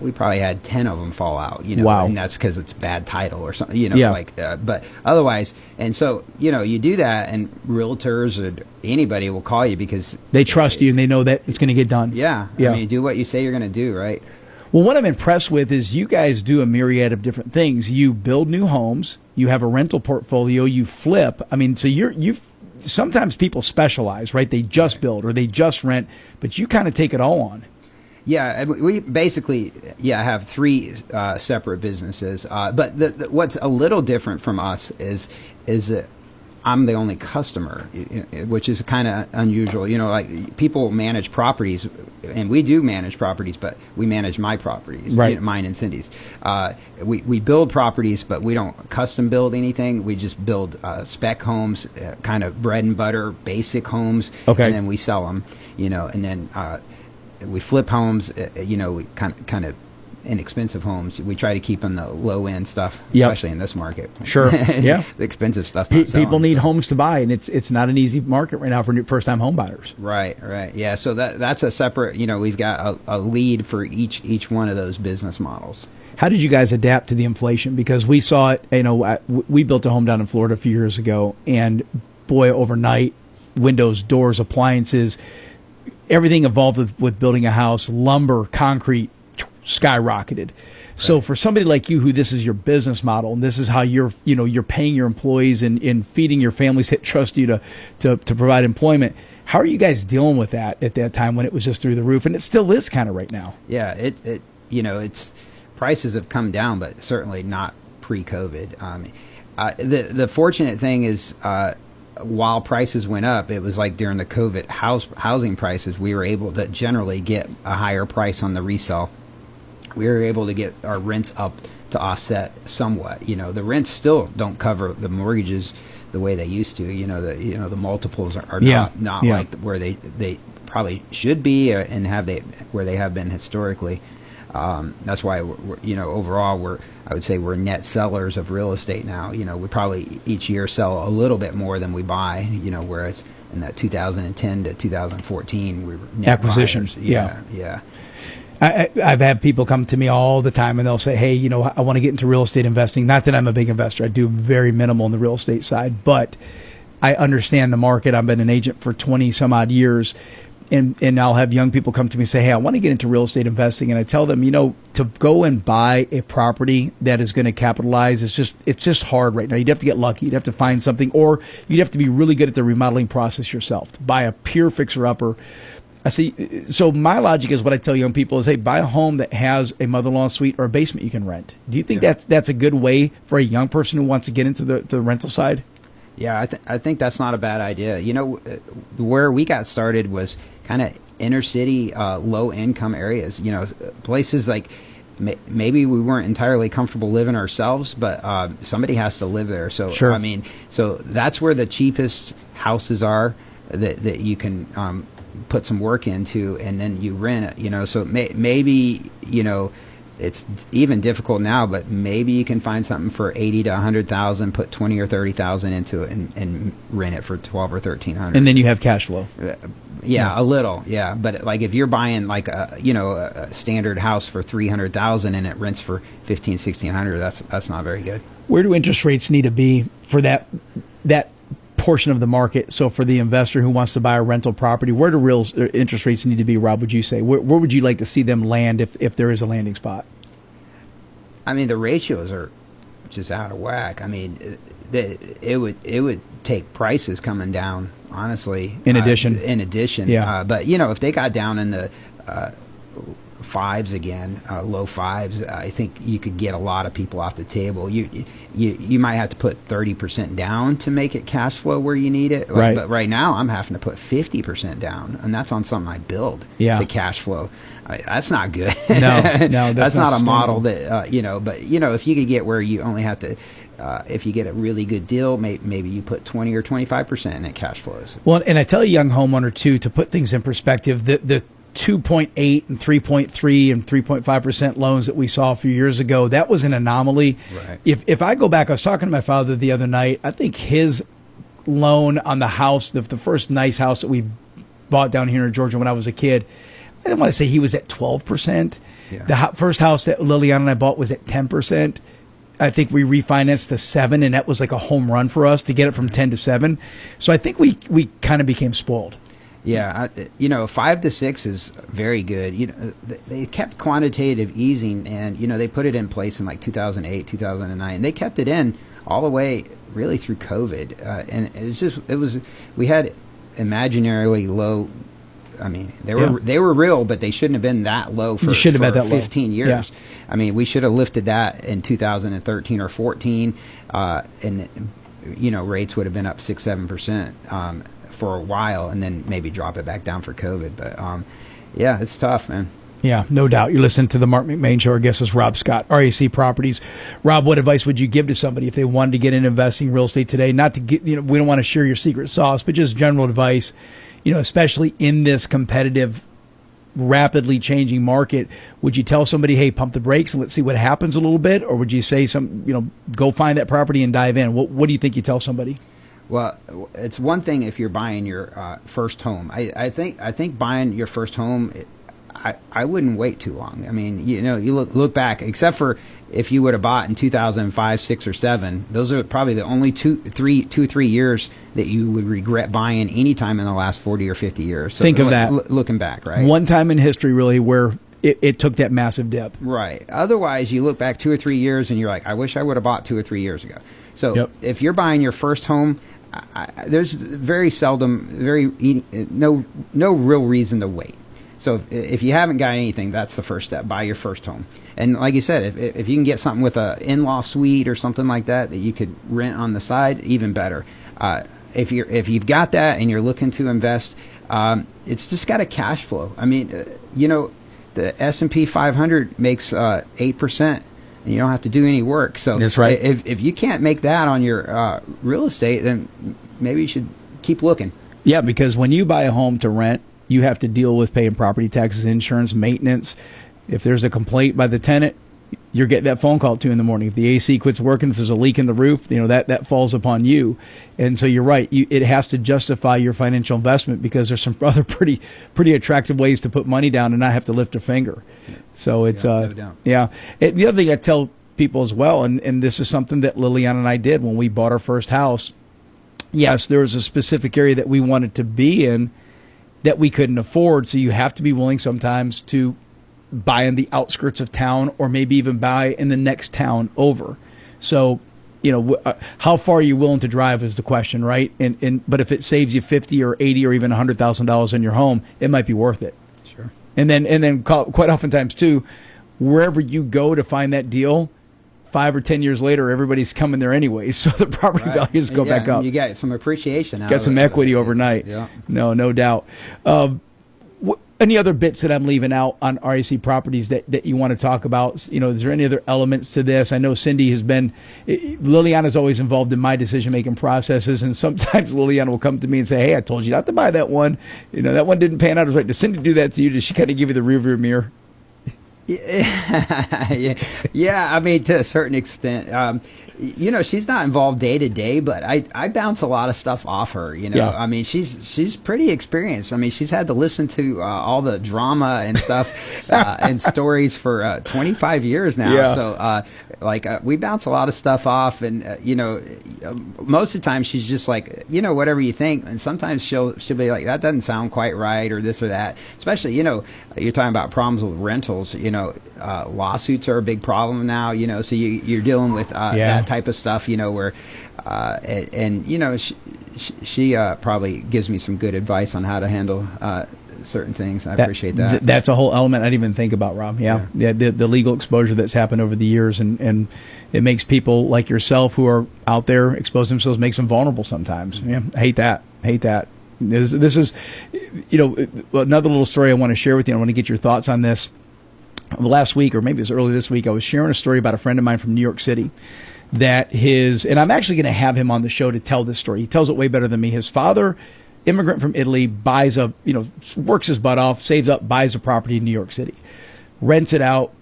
we probably had 10 of them fall out, Wow. And that's because it's bad title or something, Yeah. but otherwise, and so, you do that, and realtors or anybody will call you because They trust you and they know that it's going to get done. yeah. Yeah. I mean, do what you say you're going to do, right? Well, what I'm impressed with is you guys do a myriad of different things. You build new homes, you have a rental portfolio, you flip. I mean, so you sometimes people specialize, right? They just build or they just rent, but you kind of take it all on. Yeah, we basically have three separate businesses. But what's a little different from us is that I'm the only customer, which is kind of unusual. Like people manage properties, and we do manage properties, but we manage my properties, right? Mine and Cindy's. We build properties, but we don't custom build anything. We just build spec homes, kind of bread and butter, basic homes, Okay. and then we sell them. And then we flip homes. We kind of inexpensive homes. We try to keep them the low end stuff, Yep. especially in this market. Sure, yeah. The expensive stuff's not selling, People need so. homes to buy, and it's not an easy market right now for first time home buyers. Right. Yeah. So that's a separate. We've got a lead for each one of those business models. How did you guys adapt to the inflation? Because we saw it. We built a home down in Florida a few years ago, and boy, overnight, windows, doors, appliances, everything involved with building a house, lumber, concrete, skyrocketed. So for somebody like you, who this is your business model, and this is how you're paying your employees and feeding your families that trust you to provide employment, how are you guys dealing with that at that time when it was just through the roof, and it still is kind of right now? Yeah, it's prices have come down, but certainly not pre-COVID. The fortunate thing is, while prices went up, it was like during the COVID housing prices, we were able to generally get a higher price on the resale. We were able to get our rents up to offset somewhat. The rents still don't cover the mortgages the way they used to. The multiples are not like where they probably should be and where they have been historically. That's why overall I would say we're net sellers of real estate now. We probably each year sell a little bit more than we buy. Whereas in that 2010 to 2014 we were net acquisitions. buyers. Yeah. I've had people come to me all the time and they'll say, hey, I want to get into real estate investing. Not that I'm a big investor. I do very minimal on the real estate side, but I understand the market. I've been an agent for 20 some odd years. And I'll have young people come to me and say, hey, I want to get into real estate investing. And I tell them, to go and buy a property that is going to capitalize, it's just hard right now. You'd have to get lucky. You'd have to find something, or you'd have to be really good at the remodeling process yourself. To buy a pure fixer-upper. I see. So my logic is, what I tell young people is, hey, buy a home that has a mother-in-law suite or a basement you can rent. Do you think that's a good way for a young person who wants to get into the rental side? Yeah, I think that's not a bad idea. Where we got started was kind of inner city, low income areas. Places like maybe we weren't entirely comfortable living ourselves, but somebody has to live there. So sure. So that's where the cheapest houses are that you can put some work into, and then you rent it. So maybe it's even difficult now, but maybe you can find something for $80,000 to $100,000, put $20,000 or $30,000 into it, and rent it for $1,200 or $1,300. And then you have cash flow. Yeah, a little. Yeah, but like if you're buying like a standard house for $300,000 and it rents for $1,500-$1,600, that's not very good. Where do interest rates need to be for that portion of the market? So for the investor who wants to buy a rental property, where do real interest rates need to be, Rob, would you say? Where would you like to see them land if there is a landing spot? The ratios are just out of whack. It would take prices coming down, honestly. In addition. Yeah. But, if they got down in the fives again, low fives, I think you could get a lot of people off the table. You might have to put 30% down to make it cash flow where you need it. Right. But right now I'm having to put 50% down, and that's on something I build to cash flow. That's not good. No, that's not a model that, but if you could get where you only have to if you get a really good deal, maybe you put 20 or 25% and it cash flows. Well, and I tell a young homeowner too, to put things in perspective, the 2.8 and 3.3 and 3.5% loans that we saw a few years ago, that was an anomaly. Right. If I go back, I was talking to my father the other night. I think his loan on the house, the first nice house that we bought down here in Georgia when I was a kid, I don't want to say he was at 12%. Yeah. The first house that Liliana and I bought was at 10%. I think we refinanced to 7, and that was like a home run for us to get it from 10 to 7. So I think we kind of became spoiled. Yeah, 5 to 6 is very good. They kept quantitative easing, and they put it in place in like 2008, 2009. They kept it in all the way really through COVID, and we had imaginarily low. I mean, they were real, but they shouldn't have been that low for 15 years. Yeah. I mean, we should have lifted that in 2013 or 14, and rates would have been up 6-7% for a while, and then maybe drop it back down for COVID. But yeah, it's tough, man. Yeah, no doubt. You're listening to the Marc McMain Show. Our guest is Rob Scott, RAC Properties. Rob, what advice would you give to somebody if they wanted to get into investing in real estate today? Not to get, we don't want to share your secret sauce, but just general advice. Especially in this competitive, rapidly changing market, would you tell somebody, hey, pump the brakes and let's see what happens a little bit? Or would you say go find that property and dive in? What do you think you tell somebody? Well, it's one thing if you're buying your first home. I think buying your first home, I wouldn't wait too long. I mean, you look back, except for if you would have bought in 2005, 6, or 7. Those are probably the only 3 years that you would regret buying any time in the last 40 or 50 years. So think of that. Looking back, right? One time in history, really, where it took that massive dip. Right. Otherwise, you look back 2 or 3 years and you're like, I wish I would have bought 2 or 3 years ago. So if you're buying your first home, there's very seldom, no real reason to wait. So if you haven't got anything, that's the first step. Buy your first home. And like you said, if you can get something with an in-law suite or something like that you could rent on the side, even better. If you've got that and you're looking to invest, it's just got a cash flow. I mean, the S&P 500 makes 8%, and you don't have to do any work. So that's right. If you can't make that on your real estate, then maybe you should keep looking. Yeah, because when you buy a home to rent, you have to deal with paying property taxes, insurance, maintenance. If there's a complaint by the tenant, you're getting that phone call at 2 in the morning. If the AC quits working, if there's a leak in the roof, that falls upon you. And so you're right. It has to justify your financial investment because there's some other pretty attractive ways to put money down and not have to lift a finger. So it's no doubt. Yeah. The other thing I tell people as well, and this is something that Liliana and I did when we bought our first house. Yes, there was a specific area that we wanted to be in that we couldn't afford. So you have to be willing sometimes to buy in the outskirts of town or maybe even buy in the next town over. So, how far are you willing to drive is the question, right? But if it saves you $50 or $80 or even $100,000 in your home, it might be worth it. Sure. And then quite oftentimes too, wherever you go to find that deal, 5 or 10 years later, everybody's coming there anyway, so the property values go back up. You get some appreciation out Get of some it. equity overnight. Yeah. No doubt. Any other bits that I'm leaving out on RAC Properties that you want to talk about? Is there any other elements to this? I know Cindy Liliana's always involved in my decision-making processes, and sometimes Liliana will come to me and say, hey, I told you not to buy that one. That one didn't pan out. I was like, did Cindy do that to you? Did she kind of give you the rearview mirror? Yeah, I mean, to a certain extent. She's not involved day to day, but I bounce a lot of stuff off her. Yeah. I mean, she's pretty experienced. I mean, she's had to listen to all the drama and stuff and stories for 25 years now. Yeah. So, we bounce a lot of stuff off, and most of the time she's just like, whatever you think, and sometimes she'll be like, that doesn't sound quite right, or this or that. Especially, you're talking about problems with rentals. Lawsuits are a big problem now. So you're dealing with that type of stuff. Where she probably gives me some good advice on how to handle certain things. I appreciate that. That's a whole element I didn't even think about, Rob. Yeah. The legal exposure that's happened over the years, and it makes people like yourself who are out there expose themselves, makes them vulnerable sometimes. Yeah, I hate that. This is, another little story I want to share with you. I want to get your thoughts on this. Last week, or maybe it was early this week, I was sharing a story about a friend of mine from New York City that and I'm actually going to have him on the show to tell this story. He tells it way better than me. His father, immigrant from Italy, works his butt off, saves up, buys a property in New York City, rents it out,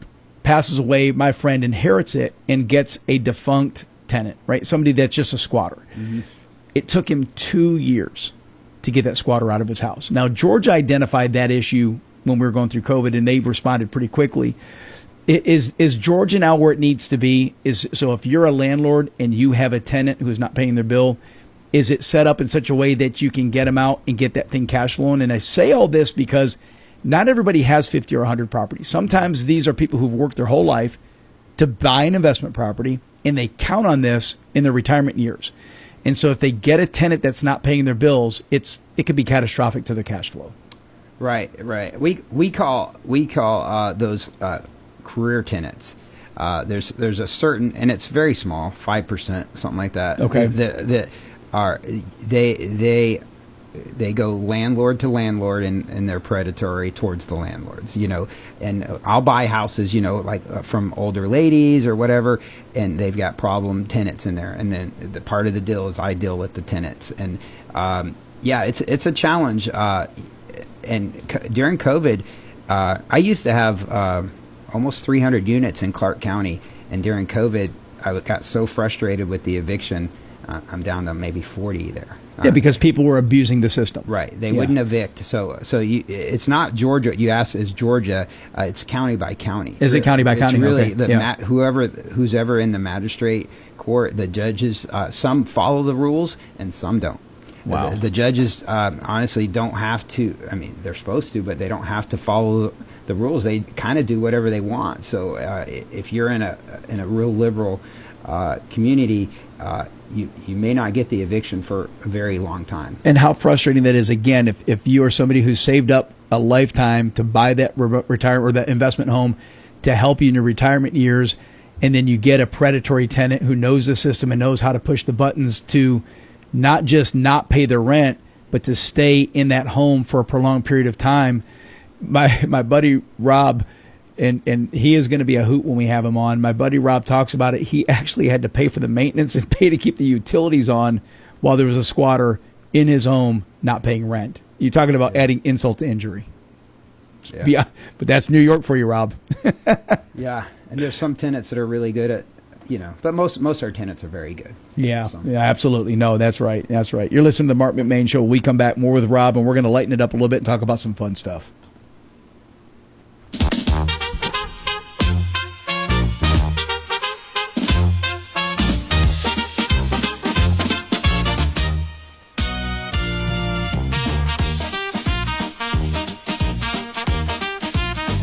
passes away. My friend inherits it and gets a defunct tenant, right? Somebody that's just a squatter. Mm-hmm. It took him 2 years to get that squatter out of his house. Now, Georgia identified that issue when we were going through COVID, and they responded pretty quickly. Is Georgia now where it needs to be? So if you're a landlord and you have a tenant who's not paying their bill, is it set up in such a way that you can get them out and get that thing cash flowing? And I say all this because not everybody has 50 or 100 properties. Sometimes these are people who've worked their whole life to buy an investment property, and they count on this in their retirement years. And so if they get a tenant that's not paying their bills, it could be catastrophic to their cash flow. Right. We call those career tenants. There's a certain, and it's very small, 5%, something like that. Okay. They go landlord to landlord, and they're predatory towards the landlords, and I'll buy houses, from older ladies or whatever, and they've got problem tenants in there. And then the part of the deal is I deal with the tenants. And, it's a challenge. And during COVID, I used to have, almost 300 units in Clark County. And during COVID, I got so frustrated with the eviction, I'm down to maybe 40 there. Because people were abusing the system. Right. They wouldn't evict. So it's not Georgia. You asked, is Georgia? It's county by county. Is it county by county? It's really okay. Who's ever in the magistrate court, the judges, some follow the rules and some don't. Wow. The judges honestly don't have to. I mean, they're supposed to, but they don't have to follow the rules. They kind of do whatever they want. So if you're in a real liberal community, you may not get the eviction for a very long time. And how frustrating that is, again, if you are somebody who's saved up a lifetime to buy that retirement or that investment home to help you in your retirement years, and then you get a predatory tenant who knows the system and knows how to push the buttons to not just not pay their rent, but to stay in that home for a prolonged period of time. My buddy Rob, and he is going to be a hoot when we have him on. My buddy Rob talks about it. He actually had to pay for the maintenance and pay to keep the utilities on while there was a squatter in his home not paying rent. You're talking about adding insult to injury. Yeah, but that's New York for you, Rob. Yeah, and there's some tenants that are really good at, but most of our tenants are very good. Yeah, absolutely. No, that's right. That's right. You're listening to the Marc McMain Show. We come back more with Rob, and we're going to lighten it up a little bit and talk about some fun stuff.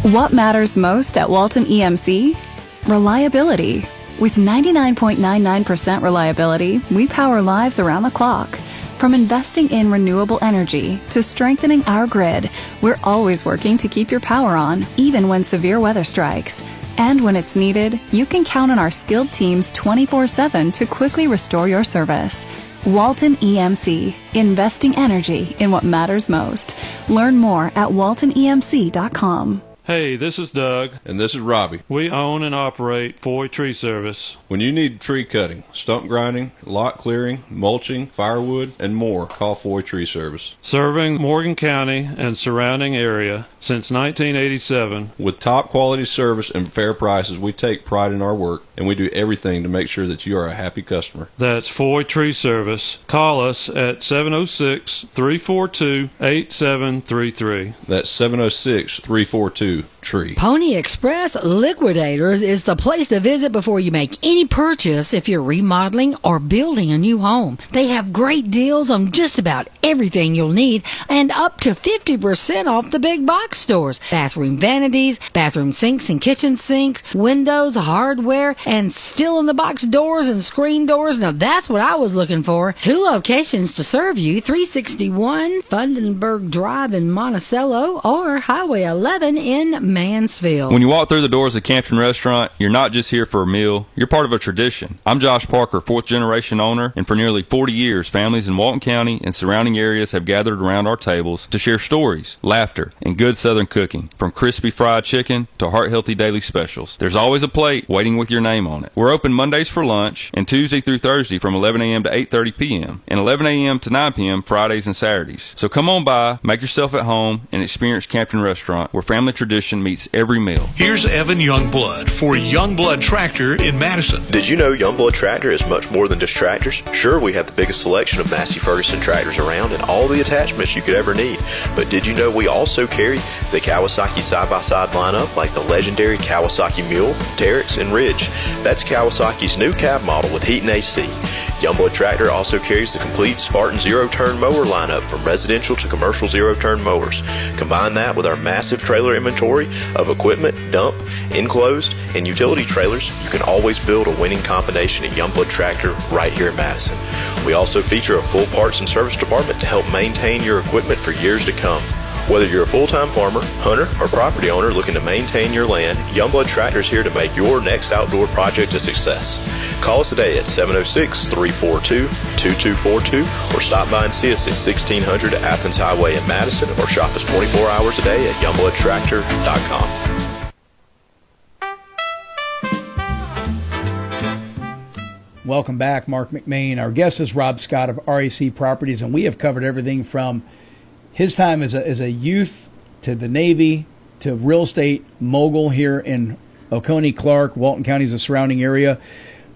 What matters most at Walton EMC? Reliability. With 99.99% reliability, we power lives around the clock. From investing in renewable energy to strengthening our grid, we're always working to keep your power on, even when severe weather strikes. And when it's needed, you can count on our skilled teams 24/7 to quickly restore your service. Walton EMC, investing energy in what matters most. Learn more at waltonemc.com. Hey, this is Doug. And this is Robbie. We own and operate Foy Tree Service. When you need tree cutting, stump grinding, lot clearing, mulching, firewood, and more, call Foy Tree Service. Serving Morgan County and surrounding area since 1987. With top quality service and fair prices, we take pride in our work, and we do everything to make sure that you are a happy customer. That's Foy Tree Service. Call us at 706-342-8733. That's 706-342-TREE. Pony Express Liquidators is the place to visit before you make any purchase if you're remodeling or building a new home. They have great deals on just about everything you'll need and up to 50% off the big box stores. Bathroom vanities, bathroom sinks and kitchen sinks, windows, hardware, and still-in-the-box doors and screen doors. Now that's what I was looking for. 2 locations to serve you, 361 Fundenberg Drive in Monticello or Highway 11 in Mansfield. When you walk through the doors of Campton Restaurant, you're not just here for a meal, you're part of a tradition. I'm Josh Parker, 4th generation owner, and for nearly 40 years, families in Walton County and surrounding areas have gathered around our tables to share stories, laughter, and good Southern cooking. From crispy fried chicken to heart-healthy daily specials, there's always a plate waiting with your name on it. We're open Mondays for lunch and Tuesday through Thursday from 11 a.m. to 8:30 p.m. and 11 a.m. to 9 p.m. Fridays and Saturdays. So come on by, make yourself at home, and experience Campton Restaurant, where family tradition meets every meal. Here's Evan Youngblood for Youngblood Tractor in Madison. Did you know Youngblood Tractor is much more than just tractors? Sure, we have the biggest selection of Massey Ferguson tractors around and all the attachments you could ever need. But did you know we also carry the Kawasaki side-by-side lineup like the legendary Kawasaki Mule, Terex, and Ridge? That's Kawasaki's new cab model with heat and AC. Youngblood Tractor also carries the complete Spartan zero-turn mower lineup from residential to commercial zero-turn mowers. Combine that with our massive trailer inventory of equipment, dump, enclosed, and utility trailers, you can always build a winning combination at Youngblood Tractor right here in Madison. We also feature a full parts and service department to help maintain your equipment for years to come. Whether you're a full-time farmer, hunter, or property owner looking to maintain your land, Youngblood Tractor is here to make your next outdoor project a success. Call us today at 706-342-2242 or stop by and see us at 1600 Athens Highway in Madison or shop us 24 hours a day at youngbloodtractor.com. Welcome back, Marc McMain. Our guest is Rob Scott of RAC Properties, and we have covered everything from his time as a youth to the Navy to real estate mogul here in Oconee, Clark, Walton County's the surrounding area.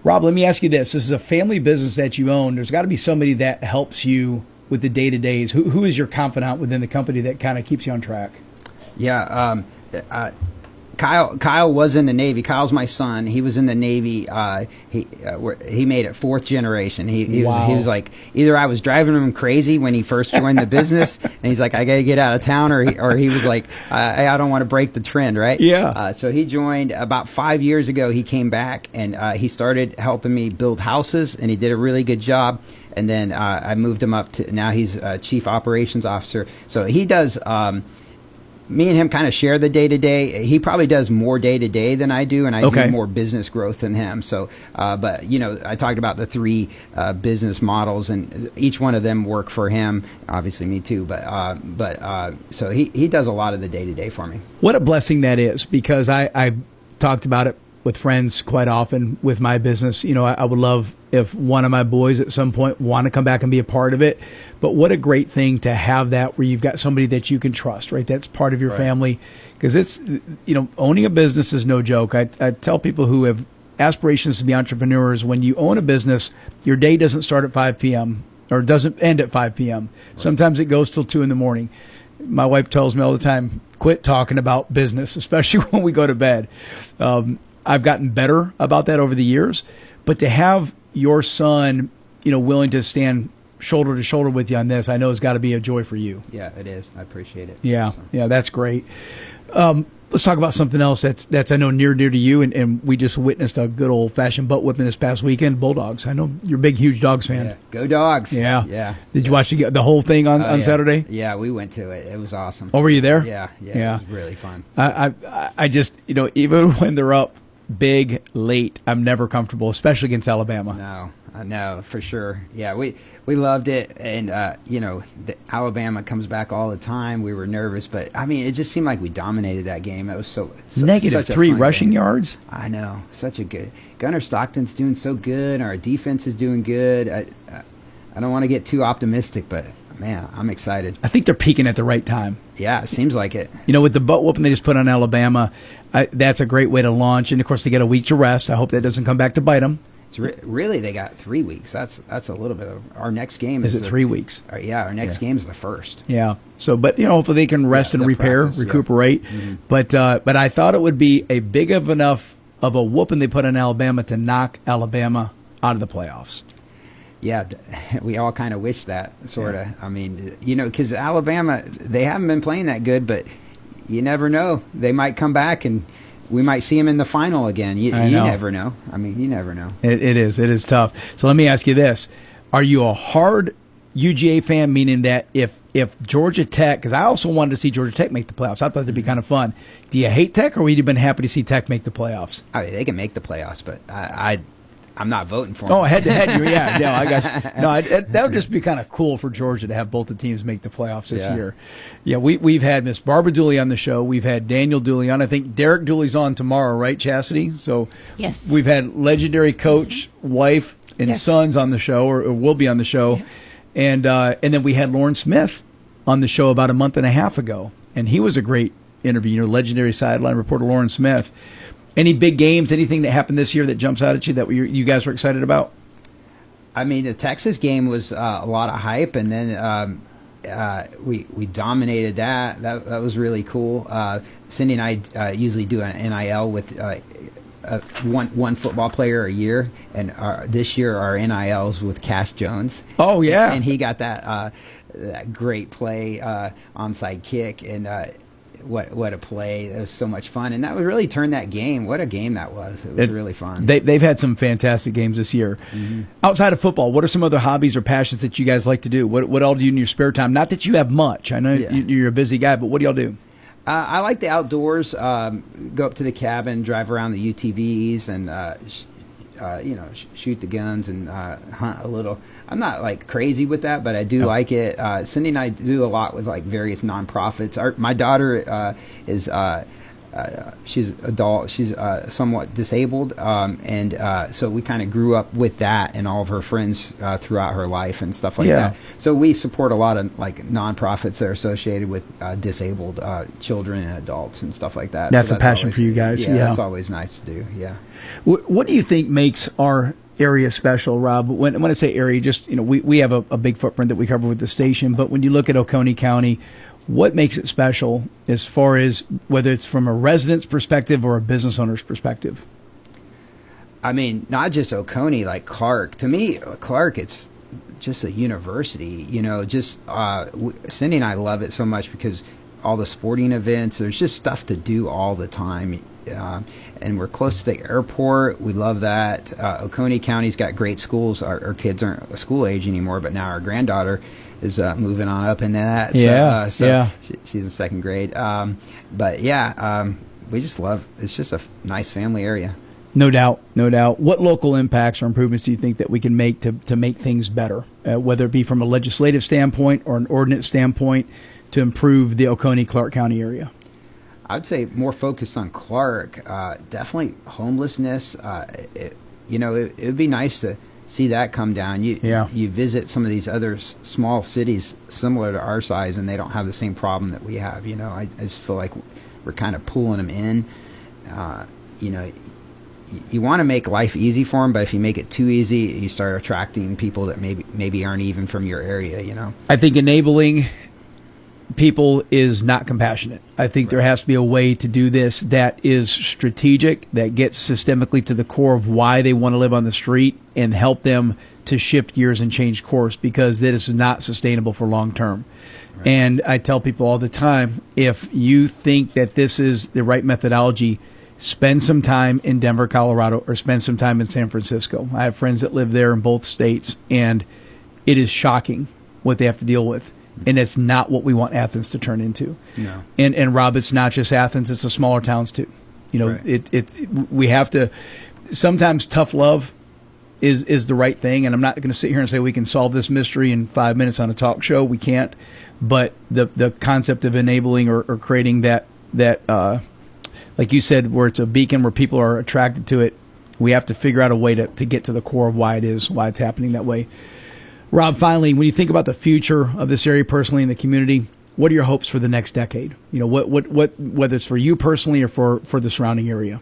Rob, let me ask you this. This is a family business that you own. There's got to be somebody that helps you with the day-to-days. Who is your confidant within the company that kind of keeps you on track? Yeah, Kyle was in the Navy. Kyle's my son. He was in the Navy. He made it 4th generation. He was like, either I was driving him crazy when he first joined the business, and he's like, I got to get out of town, or he was like, I don't want to break the trend, right? Yeah. So he joined about 5 years ago. He came back and he started helping me build houses, and he did a really good job. And then I moved him up to now he's Chief Operations Officer. So he does. Me and him kind of share the day-to-day. He probably does more day-to-day than I do, and I do more business growth than him. So, but, you know, I talked about the 3 business models, and each one of them work for him. Obviously, me too. But so he does a lot of the day-to-day for me. What a blessing that is, because I've talked about it with friends quite often with my business. You know, I would love if one of my boys at some point want to come back and be a part of it. But what a great thing to have that where you've got somebody that you can trust, right? That's part of your family. Because it's, you know, owning a business is no joke. I tell people who have aspirations to be entrepreneurs, when you own a business, your day doesn't start at 5 p.m. or doesn't end at 5 p.m. Right. Sometimes it goes till 2 in the morning. My wife tells me all the time, quit talking about business, especially when we go to bed. I've gotten better about that over the years, but to have your son, you know, willing to stand shoulder to shoulder with you on this, I know has got to be a joy for you. Yeah, it is. I appreciate it. Yeah, yeah, that's great. Let's talk about something else that's I know near to you, and we just witnessed a good old fashioned butt whipping this past weekend. Bulldogs. I know you're a big, huge Dogs fan. Yeah. Go Dogs. Yeah, yeah. Did you watch the whole thing on Saturday? Yeah, we went to it. It was awesome. Oh, were you there? Yeah. It was really fun. I just, you know, even when they're up big late, I'm never comfortable, especially against Alabama. No, for sure. Yeah, we loved it, and you know, Alabama comes back all the time. We were nervous, but I mean, it just seemed like we dominated that game. It was so -3 rushing yards. I know, such a good. Gunnar Stockton's doing so good. Our defense is doing good. I don't want to get too optimistic, but man, I'm excited. I think they're peaking at the right time. Yeah, it seems like it. You know, with the butt whooping they just put on Alabama, that's a great way to launch. And of course, they get a week to rest. I hope that doesn't come back to bite them. Really, they got 3 weeks. That's a little bit of our next game. Is it 3 weeks? Yeah, our next game is the 1st. Yeah. So, but you know, hopefully they can rest and repair, recuperate. Yeah. Mm-hmm. But I thought it would be a big enough of a whooping they put on Alabama to knock Alabama out of the playoffs. Yeah, we all kind of wish that, sort of. Yeah. I mean, you know, because Alabama, they haven't been playing that good, but you never know. They might come back and we might see them in the final again. You never know. I mean, you never know. It is tough. So let me ask you this. Are you a hard UGA fan, meaning that if if Georgia Tech, because I also wanted to see Georgia Tech make the playoffs. I thought that'd be kind of fun. Do you hate Tech, or would you have been happy to see Tech make the playoffs? I mean, they can make the playoffs, but I'm not voting for them. Oh, head to head, yeah. No, I got you. No, that would just be kind of cool for Georgia to have both the teams make the playoffs this year. Yeah, we've had Miss Barbara Dooley on the show. We've had Daniel Dooley on. I think Derek Dooley's on tomorrow, right, Chastity? So yes, we've had legendary coach, wife, and sons on the show, or will be on the show, and then we had Lauren Smith on the show about a month and a half ago, and he was a great interview. Legendary sideline reporter Lauren Smith. Any big games, anything that happened this year that jumps out at you that you guys were excited about? I mean, the Texas game was a lot of hype, and then we dominated that. That was really cool. Cindy and I usually do an NIL with one football player a year, and this year our NILs with Cash Jones. Oh yeah, and he got that great play onside kick, and what a play! It was so much fun, and that would really turn that game. What a game that was! It was really fun. They've had some fantastic games this year. Mm-hmm. Outside of football, what are some other hobbies or passions that you guys like to do? What all do you do in your spare time? Not that you have much. I know you're a busy guy, but what do y'all do? I like the outdoors. Go up to the cabin, drive around the UTVs, and shoot the guns and hunt a little. I'm not like crazy with that, but I do like it. Cindy and I do a lot with like various nonprofits. My daughter is she's adult. She's somewhat disabled, and so we kind of grew up with that and all of her friends throughout her life and stuff like that. So we support a lot of like nonprofits that are associated with disabled children and adults and stuff like that. That's so a passion for you guys. Yeah, that's always nice to do. Yeah. What do you think makes our area special, Rob? When I say area, just we have a big footprint that we cover with the station, but when you look at Oconee County, what makes it special as far as whether it's from a resident's perspective or a business owner's perspective? I mean, not just Oconee, like Clark. To me, Clark, it's just a university. Cindy and I love it so much because all the sporting events, there's just stuff to do all the time. And we're close to the airport. We love that. Oconee County's got great schools. Our kids aren't school age anymore, but now our granddaughter is moving on up into that. She's in second grade. We just love. It's just a nice family area. No doubt. What local impacts or improvements do you think that we can make to make things better, whether it be from a legislative standpoint or an ordinance standpoint, to improve the Oconee-Clark County area? I'd say more focused on Clark. Definitely homelessness. It would be nice to see that come down. You visit some of these other small cities similar to our size, and they don't have the same problem that we have. I just feel like we're kind of pulling them in. You want to make life easy for them, but if you make it too easy, you start attracting people that maybe aren't even from your area. I think enabling people is not compassionate. I think there has to be a way to do this that is strategic, that gets systemically to the core of why they want to live on the street and help them to shift gears and change course, because this is not sustainable for long term. Right. And I tell people all the time, if you think that this is the right methodology, spend some time in Denver, Colorado, or spend some time in San Francisco. I have friends that live there in both states, and it is shocking what they have to deal with. And it's not what we want Athens to turn into. No. And Rob, it's not just Athens; it's the smaller towns too. Right. We have to. Sometimes tough love is the right thing, and I'm not going to sit here and say we can solve this mystery in 5 minutes on a talk show. We can't. But the concept of enabling or creating that like you said, where it's a beacon where people are attracted to it, we have to figure out a way to get to the core of why it's happening that way. Rob, finally, when you think about the future of this area personally in the community, what are your hopes for the next decade? What whether it's for you personally or for the surrounding area?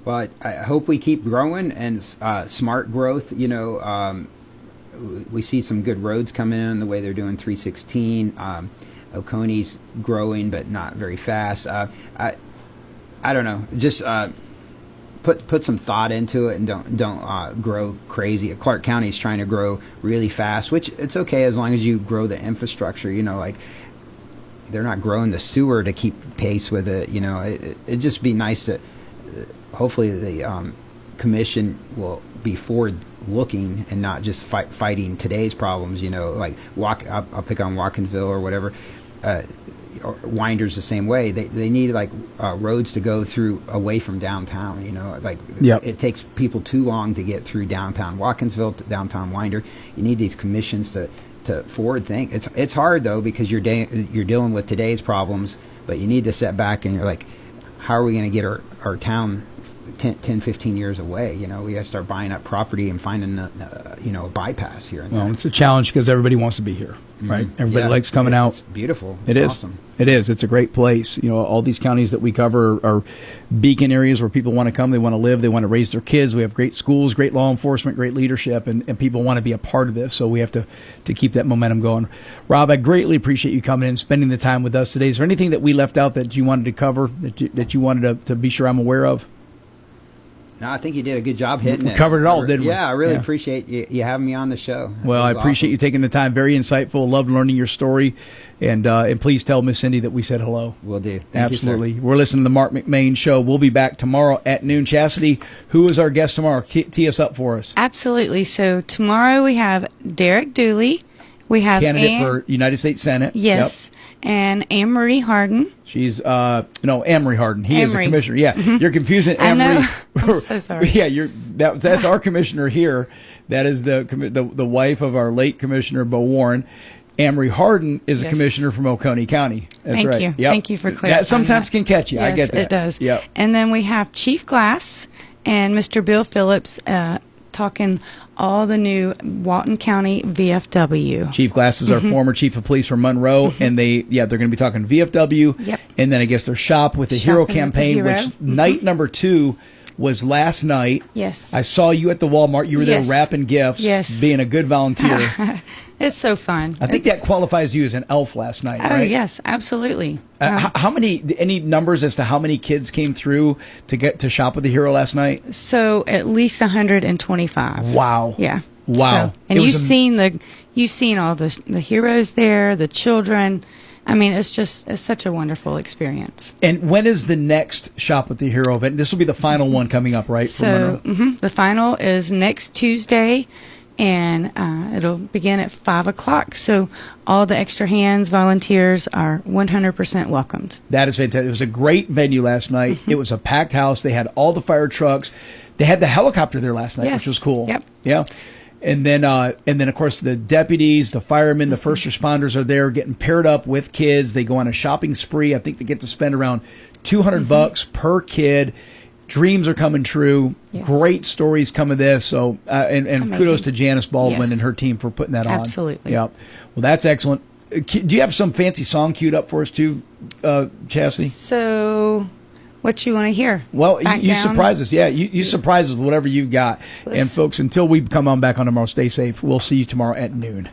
Well, I hope we keep growing and smart growth. We see some good roads coming in the way they're doing 316. Oconee's growing, but not very fast. I don't know. Just put some thought into it and don't grow crazy. Clark County is trying to grow really fast, which it's okay as long as you grow the infrastructure. Like they're not growing the sewer to keep pace with it. It'd just be nice to hopefully commission will be forward looking and not just fighting today's problems. Like I'll pick on Watkinsville or whatever. Or Winder's the same way. They need like roads to go through away from downtown. It takes people too long to get through downtown Watkinsville to downtown Winder. You need these commissions to forward think. It's hard though, because you're dealing with today's problems, but you need to set back and you're like, how are we going to get our town 10, 15 years away? We got to start buying up property and finding a bypass here and there. It's a challenge because everybody wants to be here, right? Everybody likes coming out. It's beautiful. It's awesome. It is. It's a great place. All these counties that we cover are beacon areas where people want to come. They want to live. They want to raise their kids. We have great schools, great law enforcement, great leadership, and people want to be a part of this. So we have to keep that momentum going. Rob, I greatly appreciate you coming in and spending the time with us today. Is there anything that we left out that you wanted to cover, that you wanted to be sure I'm aware of? No, I think you did a good job hitting it. We covered it all, didn't we? Yeah, I really appreciate you having me on the show. Well, I appreciate you taking the time. Very insightful. Loved learning your story. And please tell Miss Cindy that we said hello. Will do. Thank Absolutely. You, sir. We're listening to the Marc McMain Show. We'll be back tomorrow at noon. Chastity, who is our guest tomorrow? Tee us up for us. Absolutely. So tomorrow we have Derek Dooley. We have candidate for United States Senate. Yes. Yep. And Anne-Marie Harden. She's Anne-Marie Harden. He is a commissioner. Yeah, You're confusing Anne-Marie. I'm so sorry. Yeah, that's our commissioner here. That is the wife of our late Commissioner Bo Warren. Anne-Marie Harden is a commissioner from Oconee County. That's Thank right. you. Yep. Thank you for clarifying. That sometimes can catch you. Yes, I get that. It does. Yep. And then we have Chief Glass and Mr. Bill Phillips talking all the new Walton County VFW. Chief Glass is our former chief of police from Monroe, and they're going to be talking VFW, and then I guess their Shop with the Hero campaign, which night number 2 was last night. Yes. I saw you at the Walmart. You were there wrapping gifts, being a good volunteer. It's so fun. I think that qualifies you as an elf last night, right? Oh, yes, absolutely. How many, any numbers as to how many kids came through to get to Shop with the Hero last night? So at least 125. Wow. Yeah. Wow. So, and you've seen all the heroes there, the children. I mean, it's such a wonderful experience. And when is the next Shop with the Hero event? This will be the final one coming up, right? So the final is next Tuesday, and it'll begin at 5 o'clock. So all the extra hands, volunteers are 100% welcomed. That is fantastic. It was a great venue last night. It was a packed house. They had all the fire trucks. They had the helicopter there last night, which was cool. Yep. Yeah. And then of course, the deputies, the firemen, the first responders are there getting paired up with kids. They go on a shopping spree. I think they get to spend around $200 per kid. Dreams are coming true. Yes. Great stories come of this. So, and kudos to Janice Baldwin and her team for putting that on. Absolutely. Yep. Well, that's excellent. Do you have some fancy song queued up for us too, Chastity? So, what you want to hear? Well, you surprise us. Yeah, you surprise us with whatever you've got. And folks, until we come on back on tomorrow, stay safe. We'll see you tomorrow at noon.